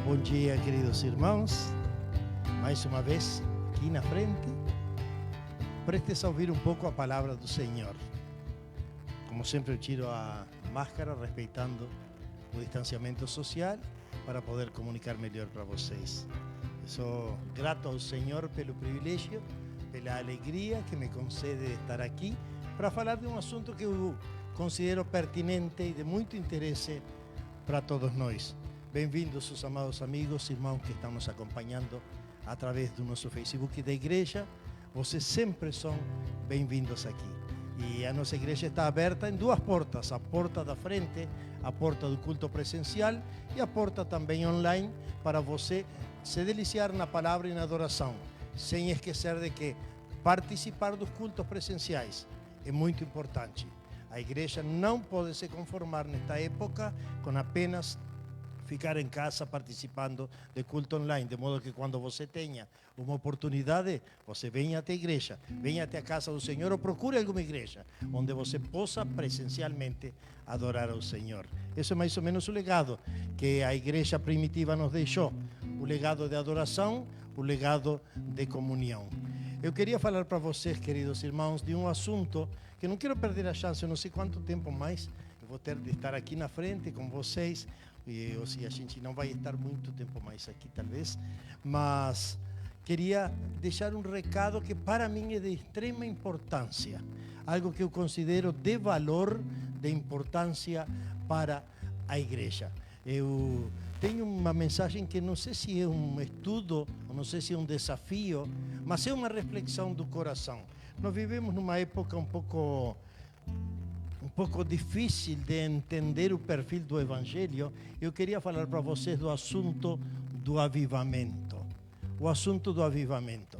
Bom dia, queridos irmãos. Mais uma vez, aqui na frente, prestes a ouvir um pouco a palavra do Senhor. Como sempre, eu tiro a máscara, respeitando o distanciamento social, para poder comunicar melhor para vocês. Eu sou grato ao Senhor pelo privilégio, pela alegria que me concede de estar aqui, para falar de um assunto que eu considero pertinente e de muito interesse para todos nós. Bem-vindos, os amados amigos, irmãos que estão nos acompanhando através do nosso Facebook da igreja. Vocês sempre são bem-vindos aqui. E a nossa igreja está aberta em duas portas: a porta da frente, a porta do culto presencial, e a porta também online, para você se deliciar na palavra e na adoração, sem esquecer de que participar dos cultos presenciais é muito importante. A igreja não pode se conformar nesta época com apenas ficar em casa participando de culto online, de modo que quando você tenha uma oportunidade, você venha até a igreja, venha até a casa do Senhor ou procure alguma igreja onde você possa presencialmente adorar ao Senhor. Esse é mais ou menos o legado que a igreja primitiva nos deixou, o legado de adoração, o legado de comunhão. Eu queria falar para vocês, queridos irmãos, de um assunto que não quero perder a chance, eu não sei quanto tempo mais eu vou ter de estar aqui na frente com vocês. Ou seja, a gente não vai estar muito tempo mais aqui, talvez, mas queria deixar um recado que para mim é de extrema importância, algo que eu considero de valor, de importância para a igreja. Eu tenho uma mensagem que não sei se é um estudo, ou não sei se é um desafio, mas é uma reflexão do coração. Nós vivemos numa época um pouco difícil de entender o perfil do Evangelho. Eu queria falar para vocês do assunto do avivamento. O assunto do avivamento.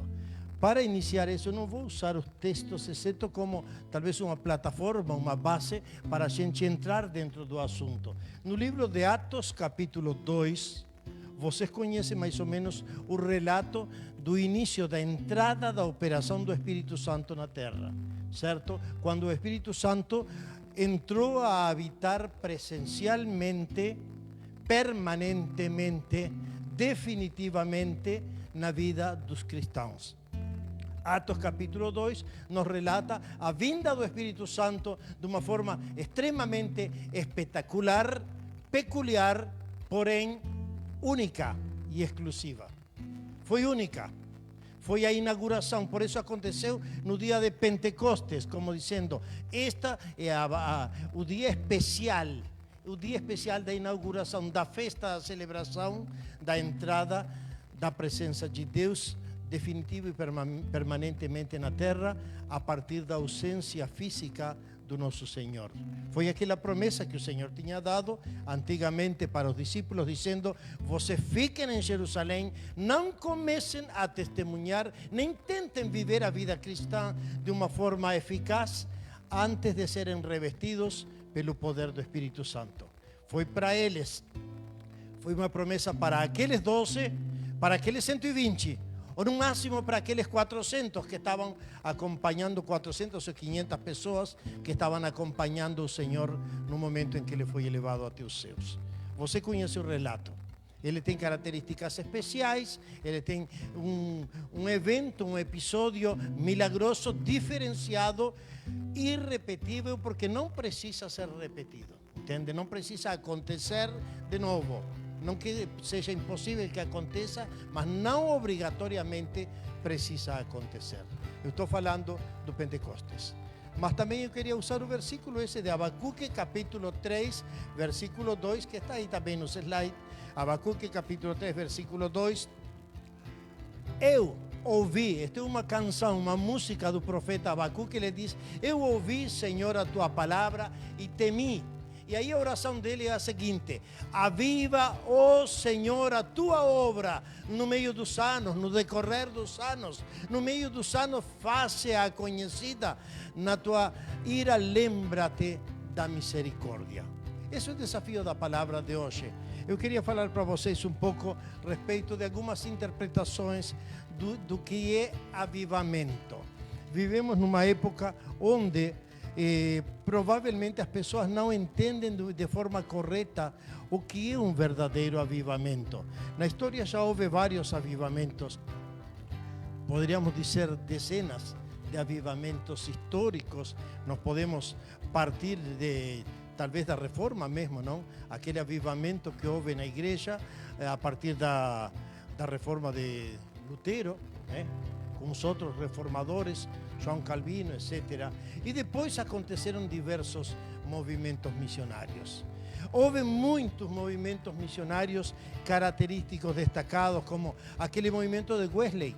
Para iniciar isso, eu não vou usar os textos, exceto como talvez uma plataforma, uma base, para a gente entrar dentro do assunto. No livro de Atos, capítulo 2, vocês conhecem mais ou menos o relato do início da entrada da operação do Espírito Santo na Terra, certo? Quando o Espírito Santo entrou a habitar presencialmente, permanentemente, definitivamente na vida dos cristãos. Atos capítulo 2 nos relata a vinda do Espírito Santo de uma forma extremamente espetacular, peculiar, porém única e exclusiva. Foi única. Foi a inauguração, por isso aconteceu no dia de Pentecostes, como dizendo, esta é o dia especial da inauguração, da festa, da celebração, da entrada da presença de Deus, definitiva e permanentemente na terra, a partir da ausência física do nosso Senhor. Foi aquela promessa que o Senhor tinha dado antigamente para os discípulos, dizendo: vocês fiquem em Jerusalém, não comecem a testemunhar, nem tentem viver a vida cristã de uma forma eficaz antes de serem revestidos pelo poder do Espírito Santo. Foi para eles, foi uma promessa para aqueles 12, para aqueles 120, ou no máximo para aqueles 400 que estavam acompanhando, 400 ou 500 pessoas que estavam acompanhando o Senhor no momento em que ele foi elevado até os céus. Você conhece o relato. Ele tem características especiais, ele tem um evento, um episódio milagroso, diferenciado, irrepetível, porque não precisa ser repetido, entende? Não precisa acontecer de novo. Não que seja impossível que aconteça, mas não obrigatoriamente precisa acontecer. Eu estou falando do Pentecostes. Mas também eu queria usar o versículo esse de Abacuque, capítulo 3, versículo 2, que está aí também no slide. Abacuque, capítulo 3, versículo 2. Eu ouvi, esta é uma canção, uma música do profeta Abacuque, ele diz: eu ouvi, Senhor, a tua palavra e temi. E aí a oração dele é a seguinte: aviva, ó Senhor, a tua obra no meio dos anos, no decorrer dos anos, no meio dos anos, faça-a conhecida, na tua ira lembra-te da misericórdia. Esse é o desafio da palavra de hoje. Eu queria falar para vocês um pouco a respeito de algumas interpretações do que é avivamento. Vivemos numa época onde provavelmente as pessoas não entendem de forma correta o que é um verdadeiro avivamento. Na história já houve vários avivamentos, poderíamos dizer dezenas de avivamentos históricos. Nós podemos partir de talvez da reforma mesmo, não? Aquele avivamento que houve na igreja a partir da reforma de Lutero, com os outros reformadores, João Calvino, etc. E depois aconteceram diversos movimentos missionários. Houve muitos movimentos missionários característicos destacados, como aquele movimento de Wesley,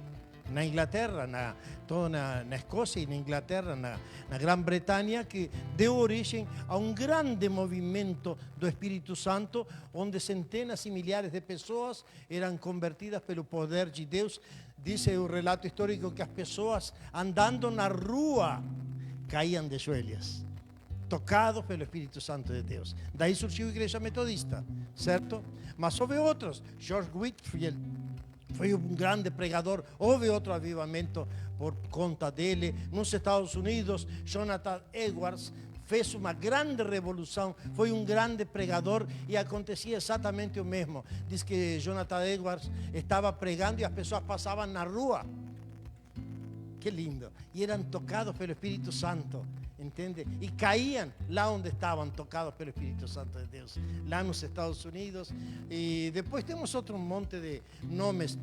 na Inglaterra, na Escócia e na Inglaterra, na Grã-Bretanha, que deu origem a um grande movimento do Espírito Santo, onde centenas e milhares de pessoas eram convertidas pelo poder de Deus. Diz o relato histórico que as pessoas andando na rua caíam de joelhos, tocados pelo Espírito Santo de Deus. Daí surgiu a Igreja Metodista, certo? Mas houve outros. George Whitefield foi um grande pregador. Houve outro avivamento por conta dele. Nos Estados Unidos, Jonathan Edwards fez uma grande revolução, foi um grande pregador e acontecia exatamente o mesmo. Diz que Jonathan Edwards estava pregando e as pessoas passavam na rua. Que lindo! E eram tocados pelo Espírito Santo, entende? E caíam lá onde estavam, tocados pelo Espírito Santo de Deus, lá nos Estados Unidos. E depois temos outro monte de nomes.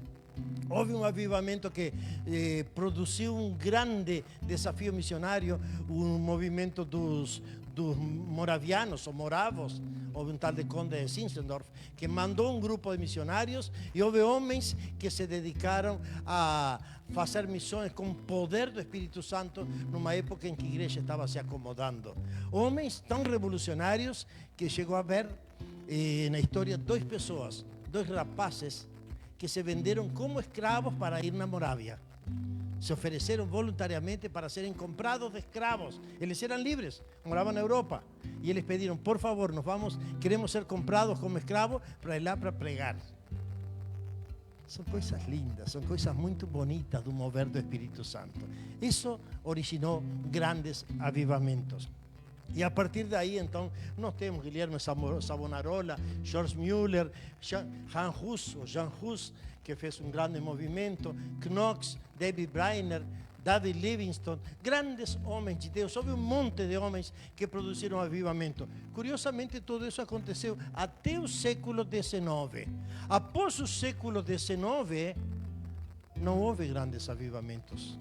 Houve um avivamento que produziu um grande desafio missionário, um movimento dos moravianos ou moravos. Houve um tal de Conde de Zinzendorf que mandou um grupo de missionários e houve homens que se dedicaram a fazer missões com o poder do Espírito Santo numa época em que a igreja estava se acomodando. Homens tão revolucionários que chegou a haver na história dois rapazes que se venderam como escravos para ir na Morávia. Se ofereceram voluntariamente para serem comprados de escravos. Eles eram livres, moravam na Europa. E eles pediram, por favor, queremos ser comprados como escravos para ir lá para pregar. São coisas lindas, são coisas muito bonitas do mover do Espírito Santo. Isso originou grandes avivamentos. E a partir daí, então, nós temos Guilherme Savonarola, George Mueller, Jean Hus, que fez um grande movimento, Knox, David Brainerd, David Livingstone, grandes homens de Deus. Houve um monte de homens que produziram avivamento. Curiosamente, tudo isso aconteceu até o século XIX. Após o século XIX, não houve grandes avivamentos.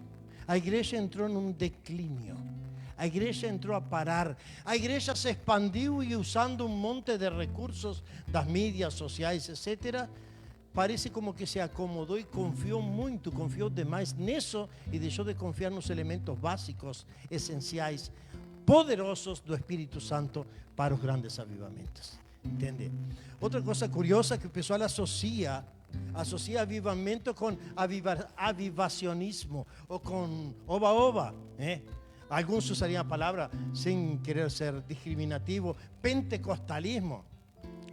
A igreja entrou num declínio. A igreja entrou a parar. A igreja se expandiu e usando um monte de recursos das mídias sociais, etc., parece como que se acomodou e confiou demais nisso e deixou de confiar nos elementos básicos, essenciais, poderosos do Espírito Santo para os grandes avivamentos. Entende? Outra coisa curiosa que o pessoal associa avivamento com avivacionismo ou com oba-oba, Alguns usariam a palavra, sem querer ser discriminativo, pentecostalismo.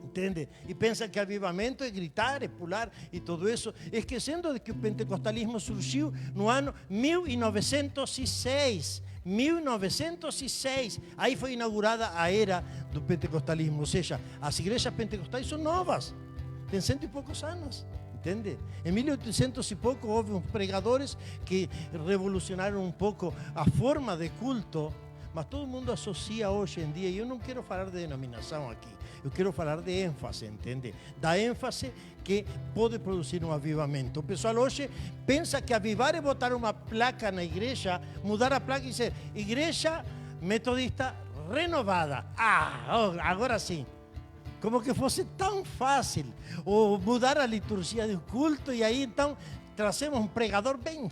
Entende? E pensa que avivamento é gritar, é pular e tudo isso, esquecendo de que o pentecostalismo surgiu no ano 1906. 1906, aí foi inaugurada a era do pentecostalismo, ou seja, as igrejas pentecostais são novas, têm 100 e poucos anos. Entende? Em 1800 e pouco houve uns pregadores que revolucionaram um pouco a forma de culto, mas todo mundo associa hoje em dia, e eu não quero falar de denominação aqui, eu quero falar de ênfase, entende? Da ênfase que pode produzir um avivamento. O pessoal hoje pensa que avivar é botar uma placa na igreja, mudar a placa e dizer, Igreja Metodista Renovada. Agora sim. Como que fosse tão fácil, ou mudar a liturgia do culto, e aí então trazemos um pregador bem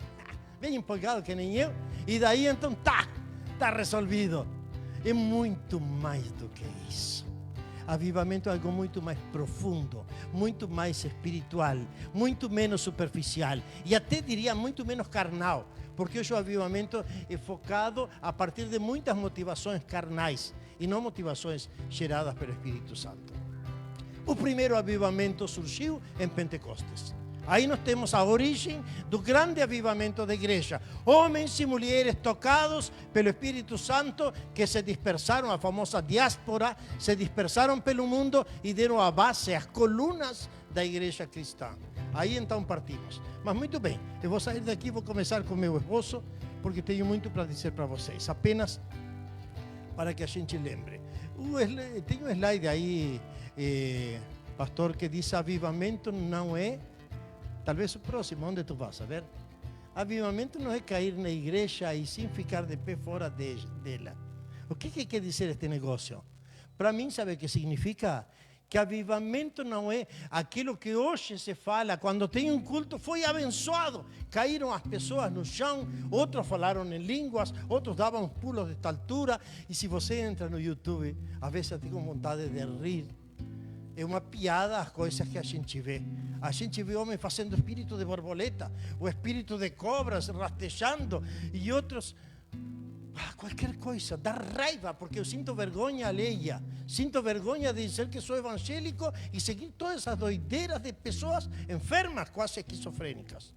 empolgado que nem eu, e daí então tá resolvido. É muito mais do que isso. Avivamento é algo muito mais profundo, muito mais espiritual, muito menos superficial, e até diria muito menos carnal, porque hoje o avivamento é focado a partir de muitas motivações carnais, e não motivações geradas pelo Espírito Santo. O primeiro avivamento surgiu em Pentecostes. Aí nós temos a origem do grande avivamento da igreja. Homens e mulheres tocados pelo Espírito Santo que se dispersaram, a famosa diáspora, se dispersaram pelo mundo e deram a base, as colunas da igreja cristã. Aí então partimos. Mas muito bem, eu vou sair daqui e vou começar com meu esposo, porque tenho muito para dizer para vocês. Apenas para que a gente lembre. Tem um slide aí, pastor, que diz: avivamento não é... Talvez o próximo, onde tu vas, a ver? Avivamento não é cair na igreja e sim ficar de pé fora dela. O que quer dizer este negócio? Para mim, sabe o que significa? Que avivamento não é aquilo que hoje se fala, quando tem um culto, foi abençoado, caíram as pessoas no chão, outros falaram em línguas, outros davam pulos desta altura, e se você entra no YouTube, às vezes eu tenho vontade de rir. É uma piada as coisas que a gente vê. A gente vê homens fazendo espírito de borboleta, o espírito de cobras rastejando, e outros, qualquer coisa, dá raiva, porque eu sinto vergonha alheia, sinto vergonha de dizer que sou evangélico e seguir todas essas doideiras de pessoas enfermas, quase esquizofrênicas.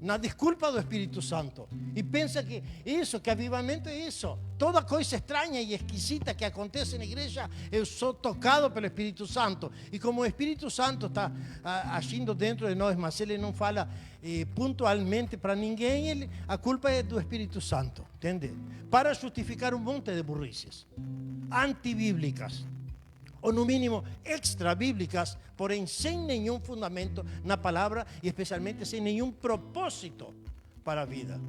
Na desculpa do Espírito Santo. E pensa que isso, que avivamento é isso. Toda coisa estranha e esquisita que acontece na igreja, eu sou tocado pelo Espírito Santo. E como o Espírito Santo está agindo dentro de nós, mas ele não fala pontualmente para ninguém, a culpa é do Espírito Santo, entende? Para justificar um monte de burrices antibíblicas, ou no mínimo extra-bíblicas, porém sem nenhum fundamento na palavra e especialmente sem nenhum propósito para a vida.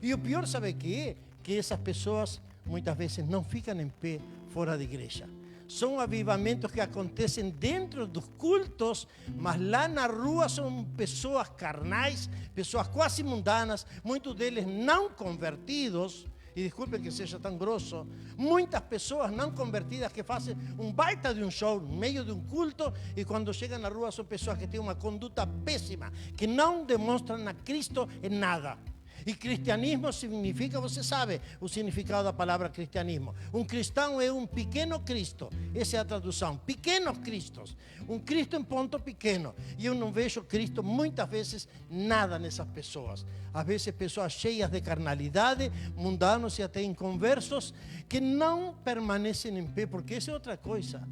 E o pior, sabe o que é? Que essas pessoas muitas vezes não ficam em pé fora da igreja. São avivamentos que acontecem dentro dos cultos, mas lá na rua são pessoas carnais, pessoas quase mundanas, muitos deles não convertidos. E desculpem que seja tão grosso, muitas pessoas não convertidas que fazem um baita de um show no meio de um culto, e quando chegam na rua são pessoas que têm uma conduta péssima, que não demonstram a Cristo em nada. E cristianismo significa, você sabe o significado da palavra cristianismo. Um cristão é um pequeno Cristo. Essa é a tradução. Pequenos Cristos. Um Cristo em ponto pequeno. E eu não vejo Cristo muitas vezes nada nessas pessoas. Às vezes pessoas cheias de carnalidade, mundanos e até inconversos, que não permanecem em pé, porque essa é outra coisa.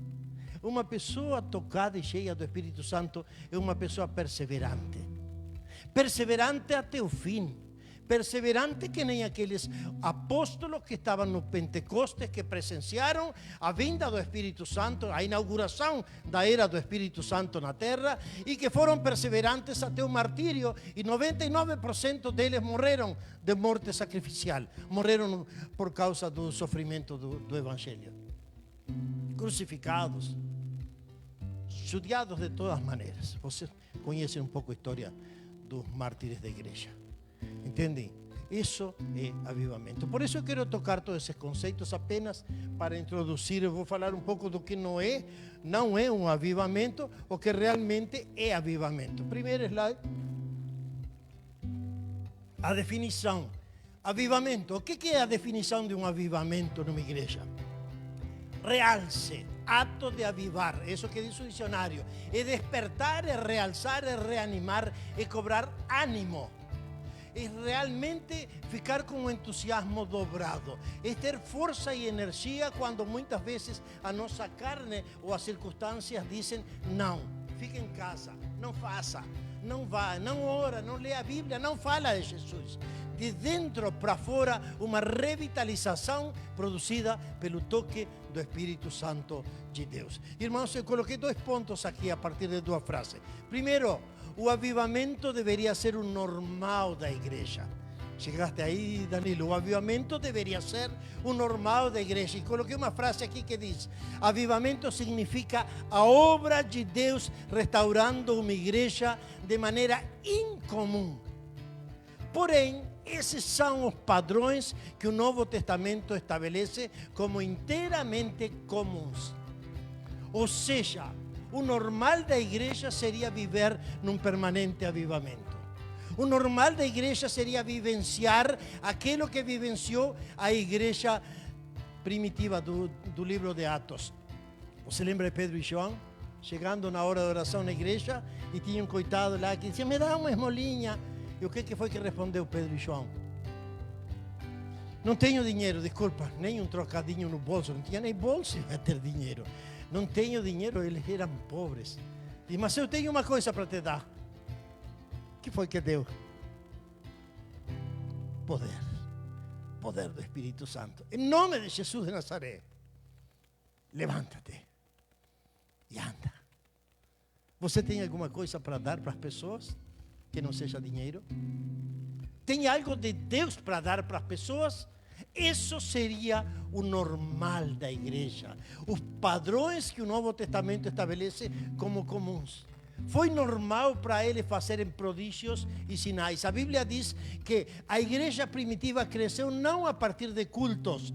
Uma pessoa tocada e cheia do Espírito Santo é uma pessoa perseverante. Perseverante até o fim. Perseverante que nem aqueles apóstolos que estavam no Pentecostes, que presenciaram a vinda do Espírito Santo, a inauguração da era do Espírito Santo na terra, e que foram perseverantes até o martírio, e 99% deles morreram de morte sacrificial, morreram por causa do sofrimento do Evangelho, crucificados, judiados de todas maneiras. Vocês conhecem um pouco a história dos mártires da igreja. Entendem? Isso é avivamento. Por isso eu quero tocar todos esses conceitos apenas para introduzir. Eu vou falar um pouco do que não é um avivamento, o que realmente é avivamento. Primeiro slide. A definição. Avivamento. O que é a definição de um avivamento numa igreja? Realce, ato de avivar, isso que diz o dicionário. É despertar, é realçar, é reanimar, é cobrar ânimo. É realmente ficar com o entusiasmo dobrado, é ter força e energia quando muitas vezes a nossa carne ou as circunstâncias dizem não, fica em casa, não faça, não vá, não ora, não lê a Bíblia, não fala de Jesus. De dentro para fora, uma revitalização produzida pelo toque do Espírito Santo de Deus. Irmãos, eu coloquei 2 pontos aqui a partir de 2 frases. Primeiro, o avivamento deveria ser o normal da igreja. Chegaste aí, Danilo. O avivamento deveria ser o normal da igreja. E coloquei uma frase aqui que diz: avivamento significa a obra de Deus restaurando uma igreja de maneira incomum. Porém, esses são os padrões que o Novo Testamento estabelece como inteiramente comuns. Ou seja, o normal da igreja seria viver num permanente avivamento. O normal da igreja seria vivenciar aquilo que vivenciou a igreja primitiva do livro de Atos. Você lembra de Pedro e João? chegando na hora da oração na igreja, e tinha um coitado lá que dizia, me dá uma esmolinha. E o que foi que respondeu Pedro e João? Não tenho dinheiro, desculpa, nem um trocadinho no bolso, não tinha nem bolso para ter dinheiro. Não tenho dinheiro, eles eram pobres. E, mas eu tenho uma coisa para te dar. O que foi que deu? Poder. Poder do Espírito Santo. Em nome de Jesus de Nazaré, levanta-te e anda. Você tem alguma coisa para dar para as pessoas que não seja dinheiro? Tem algo de Deus para dar para as pessoas? Isso seria o normal da igreja. Os padrões que o Novo Testamento estabelece como comuns. Foi normal para eles fazerem prodígios e sinais. A Bíblia diz que a igreja primitiva cresceu não a partir de cultos,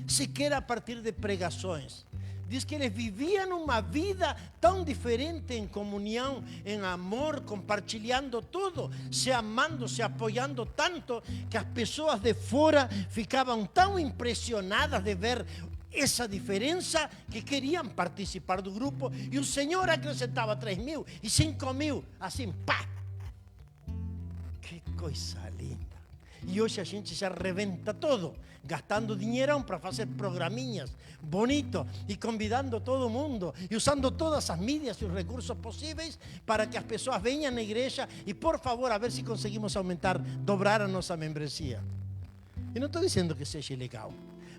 sequer a partir de pregações. Diz que eles viviam uma vida tão diferente em comunhão, em amor, compartilhando tudo, se amando, se apoiando tanto, que as pessoas de fora ficavam tão impressionadas de ver essa diferença que queriam participar do grupo. E o Senhor acrescentava 3.000 e 5.000, assim, pá! Que coisa linda! E hoje a gente já reventa todo, gastando dinheirão para fazer programinhas bonitos e convidando todo mundo e usando todas as mídias e os recursos possíveis para que as pessoas venham na igreja e, por favor, a ver se conseguimos aumentar, dobrar a nossa membresia. E não estou dizendo que seja ilegal,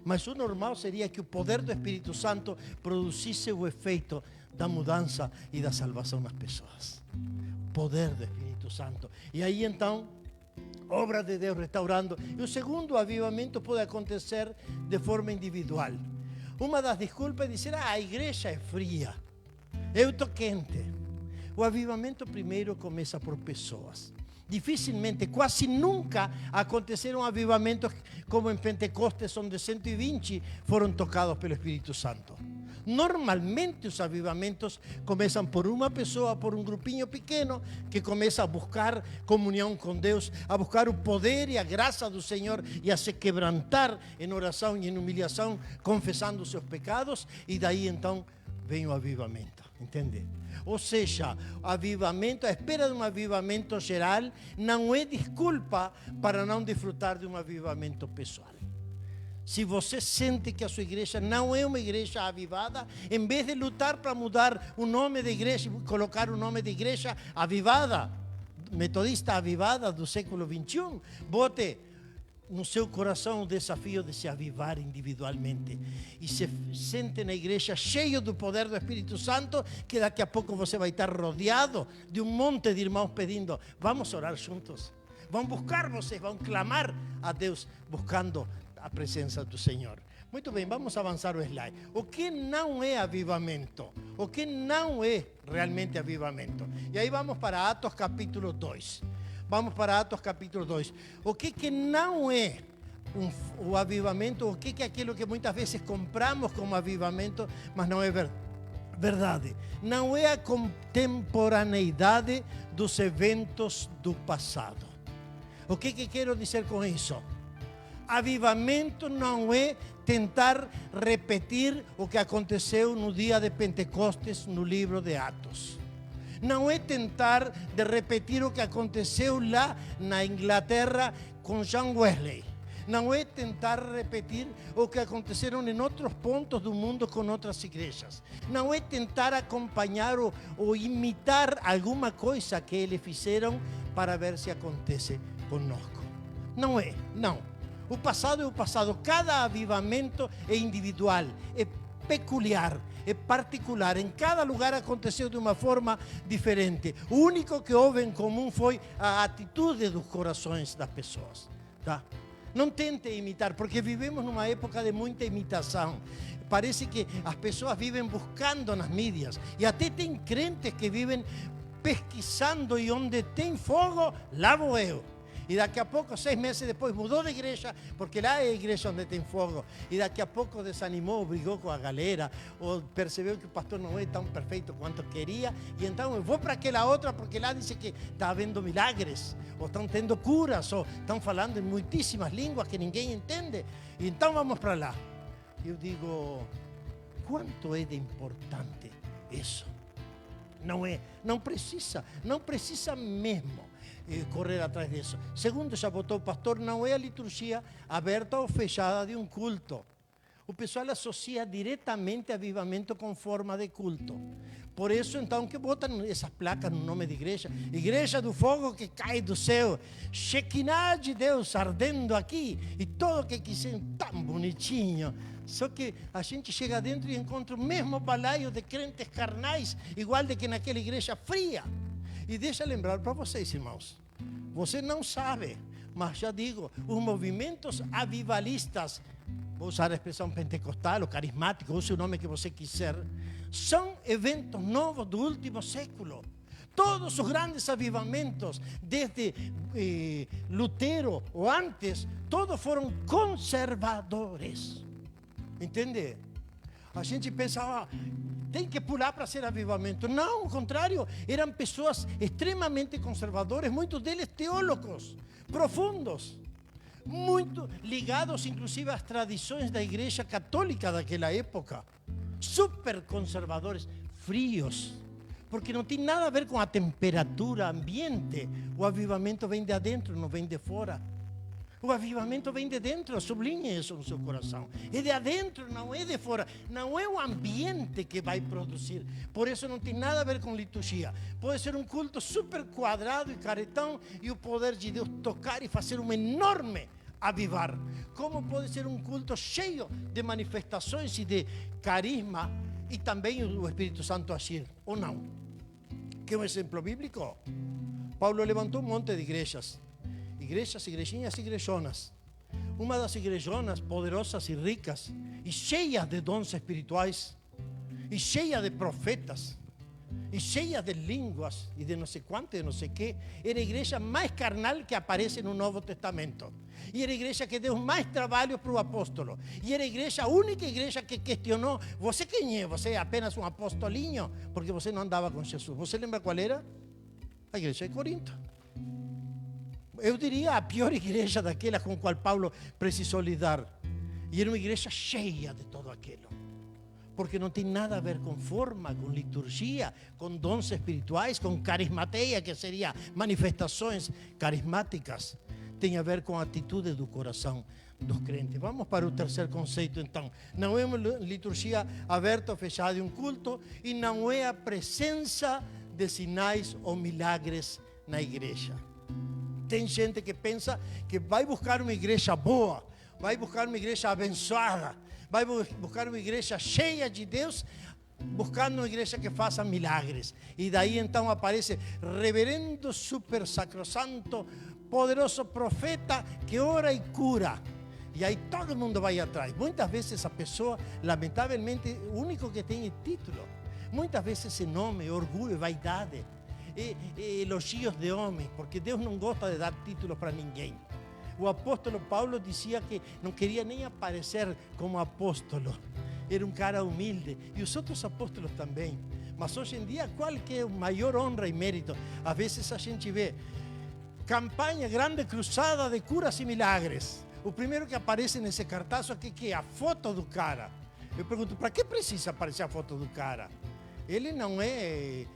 mas o normal seria que o poder do Espírito Santo produzisse o efeito da mudança e da salvação nas pessoas. Poder do Espírito Santo. E aí então, obra de Deus restaurando. E o segundo avivamento pode acontecer de forma individual. Uma das desculpas é dizer, a igreja é fria, eu estou quente. O avivamento primeiro começa por pessoas. Dificilmente, quase nunca aconteceram avivamentos como em Pentecostes, onde 120 foram tocados pelo Espírito Santo. Normalmente os avivamentos começam por uma pessoa, por um grupinho pequeno, que começa a buscar comunhão com Deus, a buscar o poder e a graça do Senhor e a se quebrantar em oração e em humilhação, confessando os seus pecados, e daí então vem o avivamento, entende? Ou seja, o avivamento, a espera de um avivamento geral não é desculpa para não desfrutar de um avivamento pessoal. Se você sente que a sua igreja não é uma igreja avivada, em vez de lutar para mudar o nome da igreja, colocar o nome de igreja avivada, metodista avivada do século XXI, bote no seu coração o desafio de se avivar individualmente e se sente na igreja cheio do poder do Espírito Santo, que daqui a pouco você vai estar rodeado de um monte de irmãos pedindo, vamos orar juntos, vão buscar vocês, vão clamar a Deus buscando a presença do Senhor. Muito bem, vamos avançar o slide. O que não é avivamento? O que não é realmente avivamento? E aí vamos para Atos capítulo 2. Vamos para Atos capítulo 2. O que não é o avivamento? O que é aquilo que muitas vezes compramos como avivamento, mas não é verdade? Não é a contemporaneidade dos eventos do passado. O que quero dizer com isso? Avivamento não é tentar repetir o que aconteceu no dia de Pentecostes no livro de Atos. Não é tentar de repetir o que aconteceu lá na Inglaterra com John Wesley. Não é tentar repetir o que aconteceram em outros pontos do mundo com outras igrejas. Não é tentar acompanhar ou imitar alguma coisa que eles fizeram para ver se acontece conosco. Não é, não. O passado é o passado. Cada avivamento é individual, é peculiar, é particular. Em cada lugar aconteceu de uma forma diferente. O único que houve em comum foi a atitude dos corações das pessoas. Tá? Não tente imitar, porque vivemos numa época de muita imitação. Parece que as pessoas vivem buscando nas mídias. E até tem crentes que vivem pesquisando, e onde tem fogo, lá vou eu. E daqui a pouco, 6 meses depois, mudou de igreja, porque lá é a igreja onde tem fogo. E daqui a pouco desanimou, brigou com a galera, ou percebeu que o pastor não é tão perfeito quanto queria. E então eu vou para aquela outra, porque lá diz que está havendo milagres, ou estão tendo curas, ou estão falando em muitíssimas línguas que ninguém entende. E então vamos para lá. Eu digo, quanto é de importante isso? Não precisa mesmo correr atrás disso. Segundo já botou o pastor, não é a liturgia aberta ou fechada de um culto. O pessoal associa diretamente avivamento com forma de culto. Por isso, então, que botam essas placas no nome de igreja. Igreja do fogo que cai do céu. Shekinah de Deus ardendo aqui. E tudo que quiser, tão bonitinho. Só que a gente chega dentro e encontra o mesmo balaio de crentes carnais, igual de que naquela igreja fria. E deixa lembrar para vocês, irmãos. Você não sabe, mas já digo, os movimentos avivalistas, vou usar a expressão pentecostal ou carismático, use o nome que você quiser, são eventos novos do último século. Todos os grandes avivamentos, desde Lutero ou antes, todos foram conservadores. Entende? A gente pensava, tem que pular para ser avivamento. Não, ao contrário, eram pessoas extremamente conservadoras, muitos deles teólogos profundos, muito ligados inclusive às tradições da igreja católica daquela época, super conservadores, frios, porque não tem nada a ver com a temperatura ambiente. O avivamento vem de adentro, não vem de fora. O avivamento vem de dentro, sublinhe isso no seu coração. É de adentro, não é de fora. Não é o ambiente que vai produzir. Por isso não tem nada a ver com liturgia. Pode ser um culto super quadrado e caretão e o poder de Deus tocar e fazer um enorme avivar. Como pode ser um culto cheio de manifestações e de carisma e também o Espírito Santo agir, ou não? Que é um exemplo bíblico. Paulo levantou um monte de igrejas. Igrejas, igrejinhas, igrejonas. Uma das igrejonas poderosas e ricas, e cheias de dons espirituais, e cheias de profetas, e cheias de línguas, e de não sei quanto, de não sei quê, era a igreja mais carnal que aparece no Novo Testamento. E era a igreja que deu mais trabalho para o apóstolo. E era a única igreja que questionou: você quem é? Você é apenas um apostolinho? Porque você não andava com Jesus. Você lembra qual era? A igreja de Corinto. Eu diria a pior igreja daquela com a qual Paulo precisou lidar. E era uma igreja cheia de tudo aquilo. Porque não tem nada a ver com forma, com liturgia, com dons espirituais, com carismateia, que seria manifestações carismáticas. Tem a ver com a atitude do coração dos crentes. Vamos para o terceiro conceito, então. Não é uma liturgia aberta ou fechada de um culto, e não é a presença de sinais ou milagres na igreja. Tem gente que pensa que vai buscar uma igreja boa, vai buscar uma igreja abençoada, vai buscar uma igreja cheia de Deus, buscando uma igreja que faça milagres. E daí então aparece reverendo, super sacrosanto, poderoso profeta que ora e cura. E aí todo mundo vai atrás. Muitas vezes essa pessoa, lamentavelmente, o único que tem é título. Muitas vezes é nome, orgulho, vaidade. Elogios de homens, porque Deus não gosta de dar títulos para ninguém. O apóstolo Paulo dizia que não queria nem aparecer como apóstolo. Era um cara humilde, e os outros apóstolos também. Mas hoje em dia, qual que é a maior honra e mérito? Às vezes a gente vê campanha grande cruzada de curas e milagres. O primeiro que aparece nesse cartaz aqui que é a foto do cara. Eu pergunto, para que precisa aparecer a foto do cara? Ele não é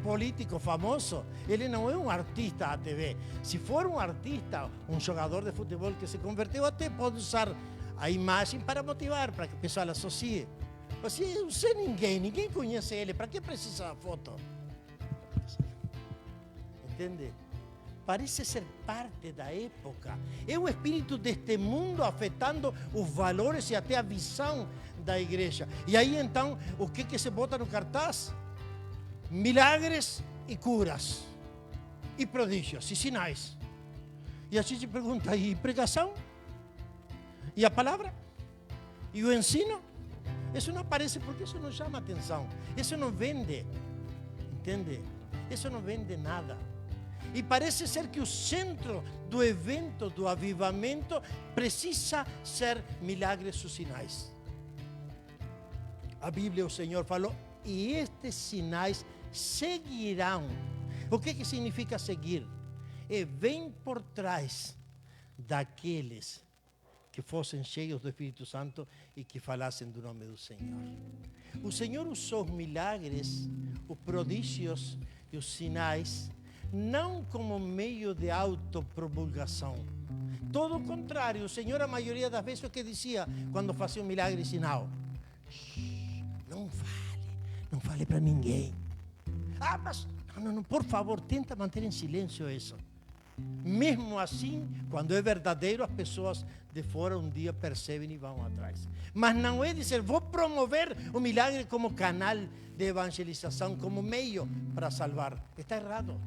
político famoso, ele não é um artista à TV. Se for um artista, um jogador de futebol que se converteu, até pode usar a imagem para motivar, para que o pessoal associe. Mas se não sei ninguém conhece ele, para que precisa da foto? Entende? Parece ser parte da época. É o espírito deste mundo afetando os valores e até a visão da igreja. E aí então, o que se bota no cartaz? Milagres e curas, e prodígios, e sinais. E a gente pergunta, e pregação? E a palavra? E o ensino? Isso não aparece porque isso não chama atenção. Isso não vende. Entende? Isso não vende nada. E parece ser que o centro do evento, do avivamento, precisa ser milagres ou sinais. A Bíblia, o Senhor falou, e estes sinais seguirão. O que significa seguir? Vem por trás daqueles que fossem cheios do Espírito Santo e que falassem do nome do Senhor. O Senhor usou os milagres, os prodígios e os sinais, não como meio de autopromulgação. Todo o contrário, o Senhor, a maioria das vezes, o que dizia quando fazia um milagre e sinal: não fale para ninguém. Mas, não, por favor, tenta manter em silêncio isso. Mesmo assim, quando é verdadeiro, as pessoas de fora um dia percebem e vão atrás. Mas não é dizer, vou promover o milagre como canal de evangelização, como meio para salvar. Está errado.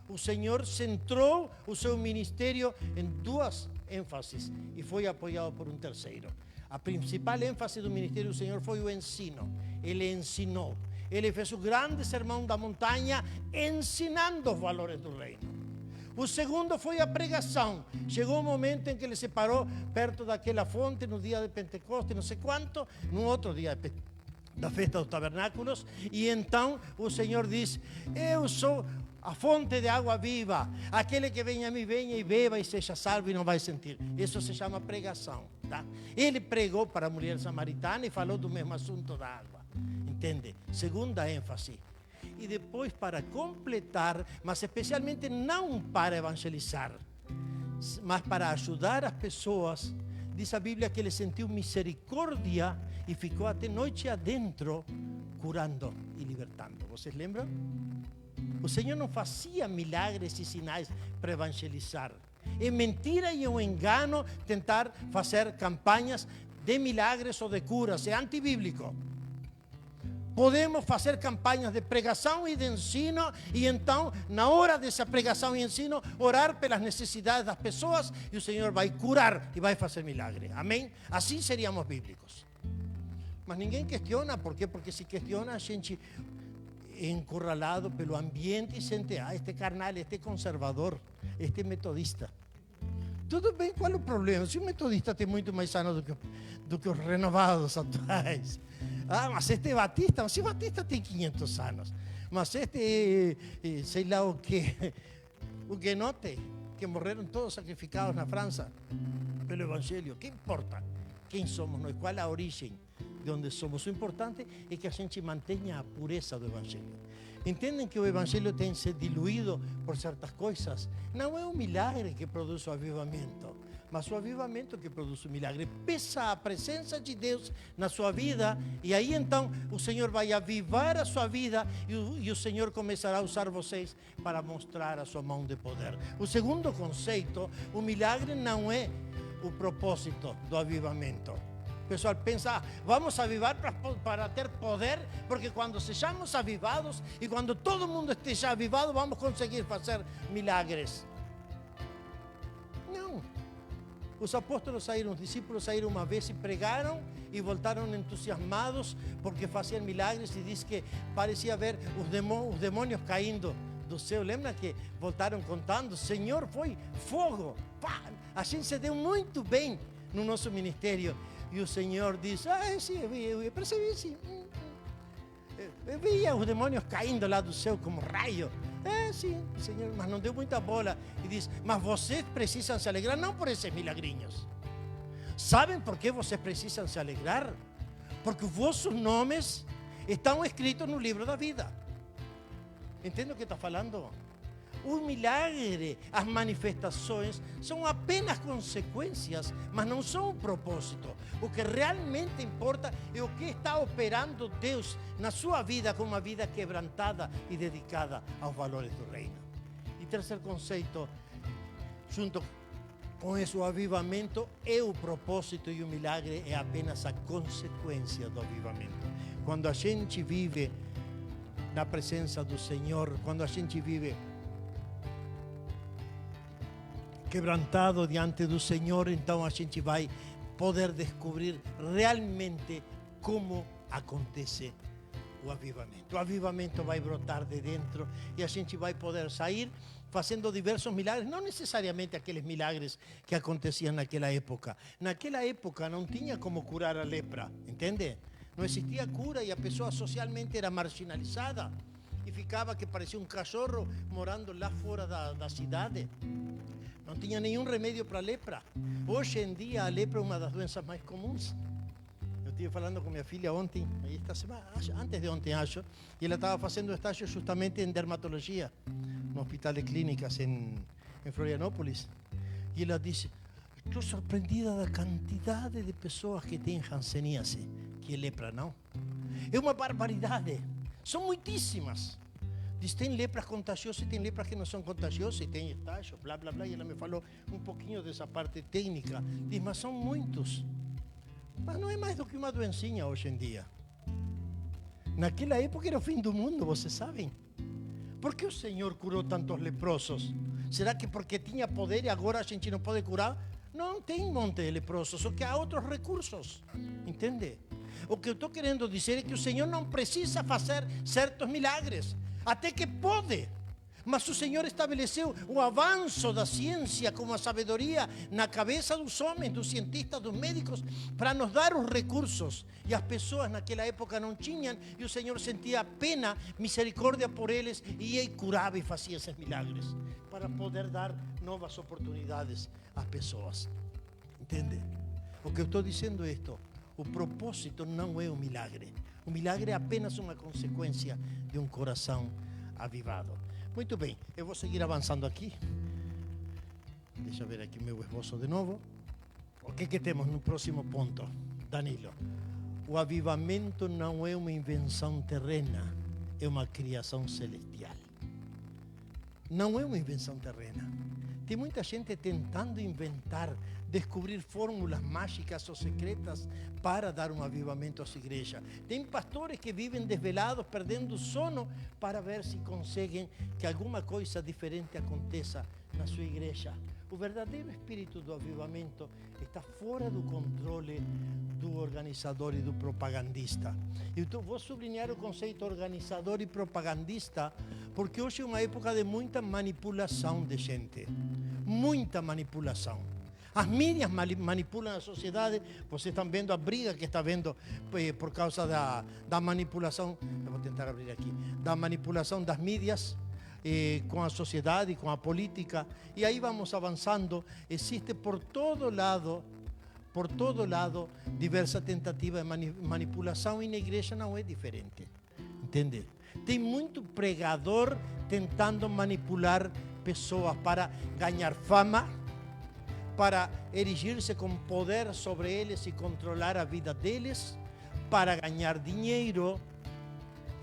O Senhor centrou o seu ministério em duas ênfases e foi apoiado por um terceiro. A principal ênfase do ministério do Senhor foi o ensino. Ele ensinou. Ele fez o grande sermão da montanha, ensinando os valores do reino. O segundo foi a pregação. Chegou um momento em que ele se parou perto daquela fonte, no dia de Pentecostes, não sei quanto, no outro dia da festa dos tabernáculos, e então o Senhor diz: eu sou a fonte de água viva. Aquele que vem a mim, venha e beba e seja salvo e não vai sentir. Isso se chama pregação, tá? Ele pregou para a mulher samaritana e falou do mesmo assunto da água. Entende? Segunda ênfase. E depois, para completar, mas especialmente não para evangelizar, mas para ajudar as pessoas, diz a Bíblia que ele sentiu misericórdia e ficou até noite adentro, curando e libertando. Vocês lembram? O Senhor não fazia milagres e sinais para evangelizar. É mentira e um engano tentar fazer campanhas de milagres ou de curas. É antibíblico. Podemos fazer campanhas de pregação e de ensino e então, na hora dessa pregação e ensino, orar pelas necessidades das pessoas e o Senhor vai curar e vai fazer milagre. Amém? Assim seríamos bíblicos. Mas ninguém questiona. Por quê? Porque se questiona, a gente é encurralado pelo ambiente e sente: este carnal, este conservador, este metodista. Tudo bem, qual é o problema? Se o metodista tem muito mais anos do que os renovados atuais. Mas este é Batista, mas o Batista tem 500 anos. Mas este, sei lá o que note, que morreram todos sacrificados na França pelo Evangelho. Que importa quem somos nós, qual a origem de onde somos? O importante é que a gente mantenha a pureza do Evangelho. Entendem que o Evangelho tem se diluído por certas coisas? Não é um milagre que produz o avivamento, mas o avivamento que produz o milagre. Pesa a presença de Deus na sua vida e aí então o Senhor vai avivar a sua vida e o Senhor começará a usar vocês para mostrar a sua mão de poder. O segundo conceito, o milagre não é o propósito do avivamento. O pessoal pensa: vamos avivar para ter poder, porque quando sejamos avivados e quando todo mundo esteja avivado, vamos conseguir fazer milagres. Não. Os apóstolos saíram, os discípulos saíram uma vez e pregaram e voltaram entusiasmados porque faziam milagres, e diz que parecia ver os demônios caindo do céu. Lembra que voltaram contando? Senhor, foi fogo. Pá! A gente se deu muito bem no nosso ministério. E o Senhor diz: sim, eu percebi, sim. Eu via os demônios caindo lá do céu como raio. Sim, Senhor, mas não deu muita bola. E diz: mas vocês precisam se alegrar, não por esses milagrinhos. Sabem por que vocês precisam se alegrar? Porque vossos nomes estão escritos no livro da vida. Entende o que está falando? O milagre, as manifestações são apenas consequências, mas não são o propósito. O que realmente importa é o que está operando Deus na sua vida, como uma vida quebrantada e dedicada aos valores do reino. E terceiro conceito, junto com isso, o avivamento é o propósito e o milagre é apenas a consequência do avivamento. Quando a gente vive na presença do Senhor, quando a gente vive quebrantado diante do Senhor, então a gente vai poder descobrir realmente como acontece o avivamento. O avivamento vai brotar de dentro e a gente vai poder sair fazendo diversos milagres, não necessariamente aqueles milagres que aconteciam naquela época. Naquela época não tinha como curar a lepra, entende? Não existia cura e a pessoa socialmente era marginalizada. e ficava que parecia um cachorro morando lá fora da cidade. Não tinha nenhum remédio para a lepra. Hoje em dia a lepra é uma das doenças mais comuns. Eu estive falando com minha filha ontem, esta semana, antes de ontem acho, e ela estava fazendo estágio justamente em dermatologia, no hospital de clínicas em Florianópolis. E ela disse: estou surpreendida da quantidade de pessoas que têm hanseníase, que é lepra, não? É uma barbaridade. São muitíssimas. Diz, tem lepras contagiosas e tem lepras que não são contagiosas e tem estágio, blá, blá, blá. E ela me falou um pouquinho dessa parte técnica. Diz, mas são muitos. Mas não é mais do que uma doencinha hoje em dia. Naquela época era o fim do mundo, vocês sabem. Por que o Senhor curou tantos leprosos? Será que porque tinha poder e agora a gente não pode curar? Não tem monte de leprosos, só que há outros recursos. Entende? O que eu estou querendo dizer é que o Senhor não precisa fazer certos milagres. Até que pode, mas o Senhor estabeleceu o avanço da ciência como a sabedoria na cabeça dos homens, dos cientistas, dos médicos, para nos dar os recursos. E as pessoas naquela época não tinham, e o Senhor sentia pena, misericórdia por eles, e ele curava e fazia esses milagres, para poder dar novas oportunidades às pessoas. Entende? O que eu estou dizendo é isto: o propósito não é o milagre. O milagre é apenas uma consequência de um coração avivado. Muito bem, eu vou seguir avançando aqui. Deixa eu ver aqui meu esboço de novo. O que temos no próximo ponto, Danilo? O avivamento não é uma invenção terrena, é uma criação celestial. Não é uma invenção terrena. Tem muita gente tentando inventar, descobrir fórmulas mágicas ou secretas para dar um avivamento às igrejas. Tem pastores que vivem desvelados, perdendo sono, para ver se conseguem que alguma coisa diferente aconteça na sua igreja. O verdadeiro espírito do avivamento está fora do controle do organizador e do propagandista. Então vou sublinhar o conceito organizador e propagandista, porque hoje é uma época de muita manipulação de gente. Muita manipulação. As mídias manipulam a sociedade. Vocês estão vendo a briga que está vendo por causa da manipulação. Eu vou tentar abrir aqui. Da manipulação das mídias com a sociedade, com a política. E aí vamos avançando. Existe por todo lado, diversa tentativa de manipulação, e na igreja não é diferente. Entende? Tem muito pregador tentando manipular pessoas para ganhar fama, para erigir-se com poder sobre eles e controlar a vida deles, para ganhar dinheiro,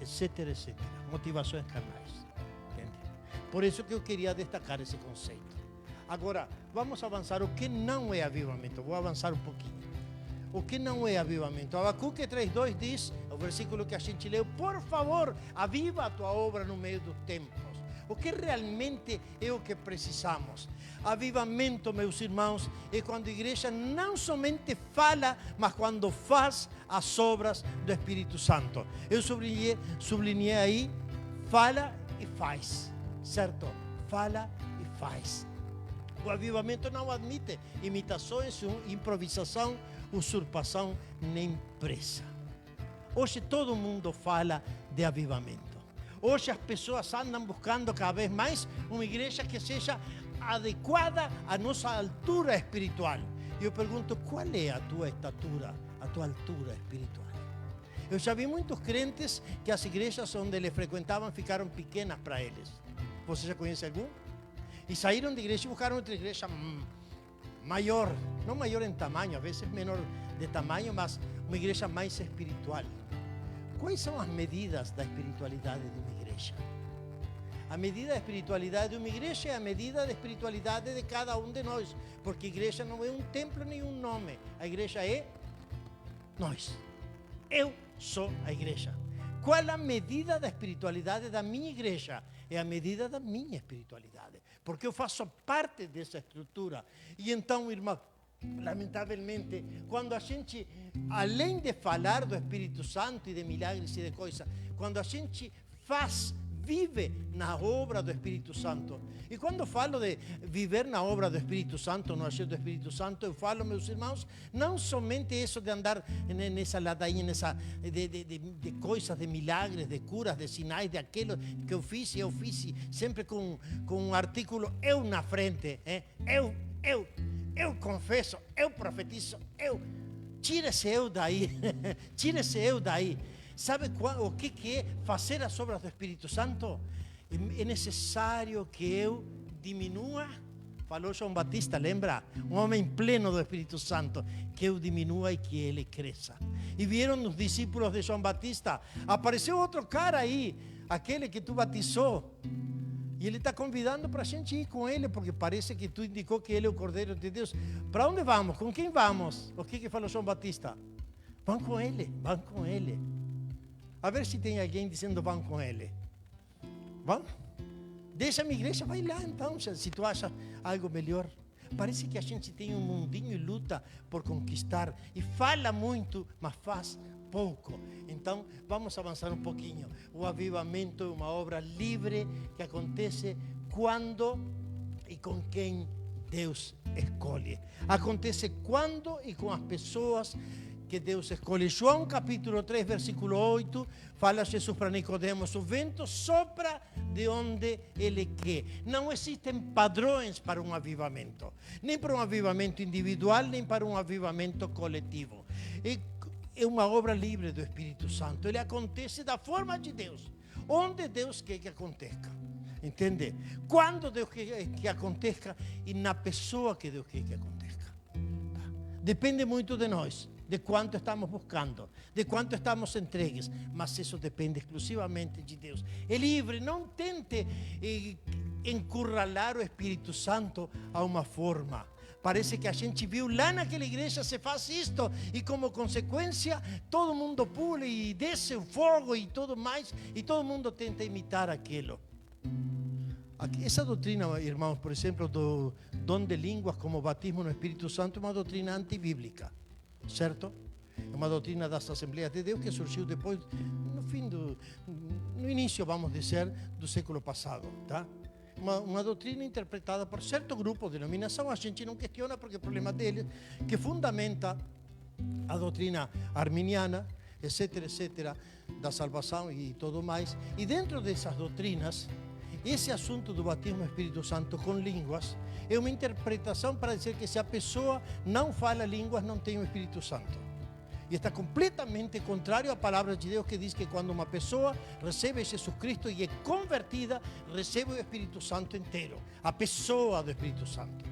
etc, etc. Motivações carnais. Entende? Por isso que eu queria destacar esse conceito. Agora, vamos avançar. O que não é avivamento? Vou avançar um pouquinho. O que não é avivamento? Abacuque 3:2 diz, o versículo que a gente leu: por favor, aviva a tua obra no meio dos tempos. O que realmente é o que precisamos? Avivamento, meus irmãos, é quando a igreja não somente fala, mas quando faz as obras do Espírito Santo. Eu sublinhei aí, fala e faz, certo? Fala e faz. O avivamento não admite imitações, improvisação, usurpação nem pressa. Hoje todo mundo fala de avivamento. Hoje as pessoas andam buscando cada vez mais uma igreja que seja adequada à nossa altura espiritual. E eu pergunto, qual é a tua estatura, a tua altura espiritual? Eu já vi muitos crentes que as igrejas onde eles frequentavam ficaram pequenas para eles. Você já conhece algum? E saíram de igreja e buscaram outra igreja maior. Não maior em tamanho, às vezes menor de tamanho, mas uma igreja mais espiritual. Quais são as medidas da espiritualidade de uma igreja? A medida da espiritualidade de uma igreja é a medida da espiritualidade de cada um de nós. Porque a igreja não é um templo nem um nome. A igreja é nós. Eu sou a igreja. Qual é a medida da espiritualidade da minha igreja? É a medida da minha espiritualidade. Porque eu faço parte dessa estrutura. E então, irmão, lamentavelmente, quando a gente, além de falar do Espírito Santo e de milagres e de coisas, quando a gente faz vive na obra do Espírito Santo. E quando falo de viver na obra do Espírito Santo, no agir do Espírito Santo, eu falo, meus irmãos, não somente isso de andar nessa ladainha, de coisas, de milagres, de curas, de sinais, de aquilo que eu fiz, sempre com um artículo eu na frente, eu confesso, eu profetizo, tira esse eu daí, tira esse eu daí. Sabe o que é fazer as obras do Espírito Santo? É necessário que eu diminua. Falou João Batista, lembra? Um homem pleno do Espírito Santo. Que eu diminua e que ele cresça. E vieram os discípulos de João Batista. Apareceu outro cara aí, aquele que tu batizou. E ele está convidando para a gente ir com ele, porque parece que tu indicou que ele é o Cordeiro de Deus. Para onde vamos? Com quem vamos? O que falou João Batista? Vão com ele, vão com ele. A ver se tem alguém dizendo vão com ele. Vão? Deixa a minha igreja, vai lá então, se tu acha algo melhor. Parece que a gente tem um mundinho e luta por conquistar. E fala muito, mas faz pouco. Então, vamos avançar um pouquinho. O avivamento é uma obra livre que acontece quando e com quem Deus escolhe. Acontece quando e com as pessoas que Deus escolhe. João capítulo 3, versículo 8, fala Jesus para Nicodemos: o vento sopra de onde ele quer. Não existem padrões para um avivamento, nem para um avivamento individual, nem para um avivamento coletivo. É uma obra livre do Espírito Santo. Ele acontece da forma de Deus, onde Deus quer que aconteça. Entende? Quando Deus quer que aconteça e na pessoa que Deus quer que aconteça. Depende muito de nós, de quanto estamos buscando, de quanto estamos entregues, mas isso depende exclusivamente de Deus. É livre, não tente encurralar o Espírito Santo a uma forma. Parece que a gente viu lá naquela igreja se faz isto e como consequência todo mundo pula e desce o fogo e tudo mais, e todo mundo tenta imitar aquilo. Essa doutrina, irmãos, por exemplo, do dom de línguas como batismo no Espírito Santo, é uma doutrina antibíblica, certo? É uma doutrina das Assembleias de Deus que surgiu depois, no início, vamos dizer, do século passado, tá? Uma doutrina interpretada por certo grupo de denominação, a gente não questiona porque é problema deles, que fundamenta a doutrina arminiana, etc., da salvação e tudo mais. E dentro dessas doutrinas, esse assunto do batismo do Espírito Santo com línguas é uma interpretação para dizer que se a pessoa não fala línguas, não tem o Espírito Santo. E está completamente contrário à palavra de Deus, que diz que quando uma pessoa recebe Jesus Cristo e é convertida, recebe o Espírito Santo inteiro, a pessoa do Espírito Santo.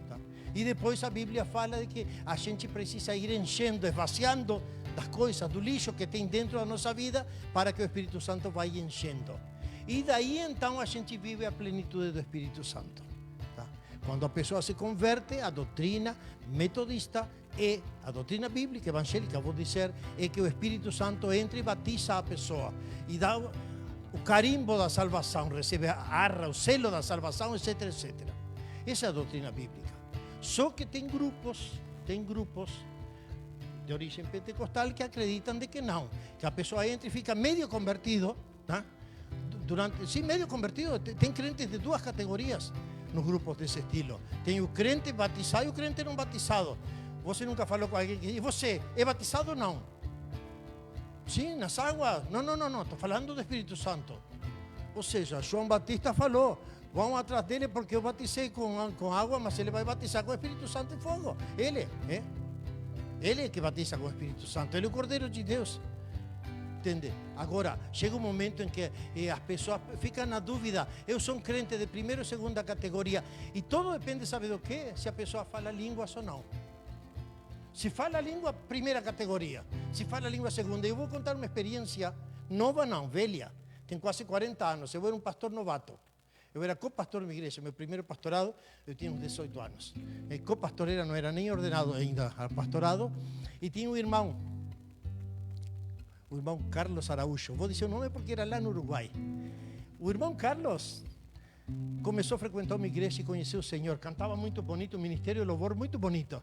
Tá? E depois a Bíblia fala de que a gente precisa ir enchendo, esvaziando das coisas, do lixo que tem dentro da nossa vida, para que o Espírito Santo vá enchendo. E daí então a gente vive a plenitude do Espírito Santo. Tá? Quando a pessoa se converte, a doutrina metodista e a doutrina bíblica, evangélica, vou dizer, é que o Espírito Santo entra e batiza a pessoa e dá o carimbo da salvação, recebe a arra, o selo da salvação, etc., etc. Essa é a doutrina bíblica. Só que tem grupos de origem pentecostal que acreditam de que não, que a pessoa entra e fica medio convertido, tá? Medio convertido. Tem crentes de duas categorias nos grupos desse estilo. Tem o crente batizado e o crente não batizado. Você nunca falou com alguém que... E você, é batizado ou não? Sim, nas águas. Não. Estou falando do Espírito Santo. Ou seja, João Batista falou: vão atrás dele porque eu batizei com água, mas ele vai batizar com o Espírito Santo e fogo. Ele é que batiza com o Espírito Santo. Ele é o Cordeiro de Deus. Entende? Agora, chega um momento em que as pessoas ficam na dúvida. Eu sou um crente de primeira ou segunda categoria. E tudo depende, sabe do quê? Se a pessoa fala línguas ou não. Se fala língua, primeira categoria. Se fala língua, segunda. Eu vou contar uma experiência nova, não, velha. Tem quase 40 anos. Eu era um pastor novato. Eu era co-pastor de uma igreja. Meu primeiro pastorado, eu tinha uns 18 anos. Co-pastor não era nem ordenado ainda ao pastorado. E tinha um irmão Carlos Araújo. Vou dizer o nome porque era lá no Uruguai. O irmão Carlos começou a frequentar uma igreja e conheceu o Senhor. Cantava muito bonito, o ministério de louvor muito bonito.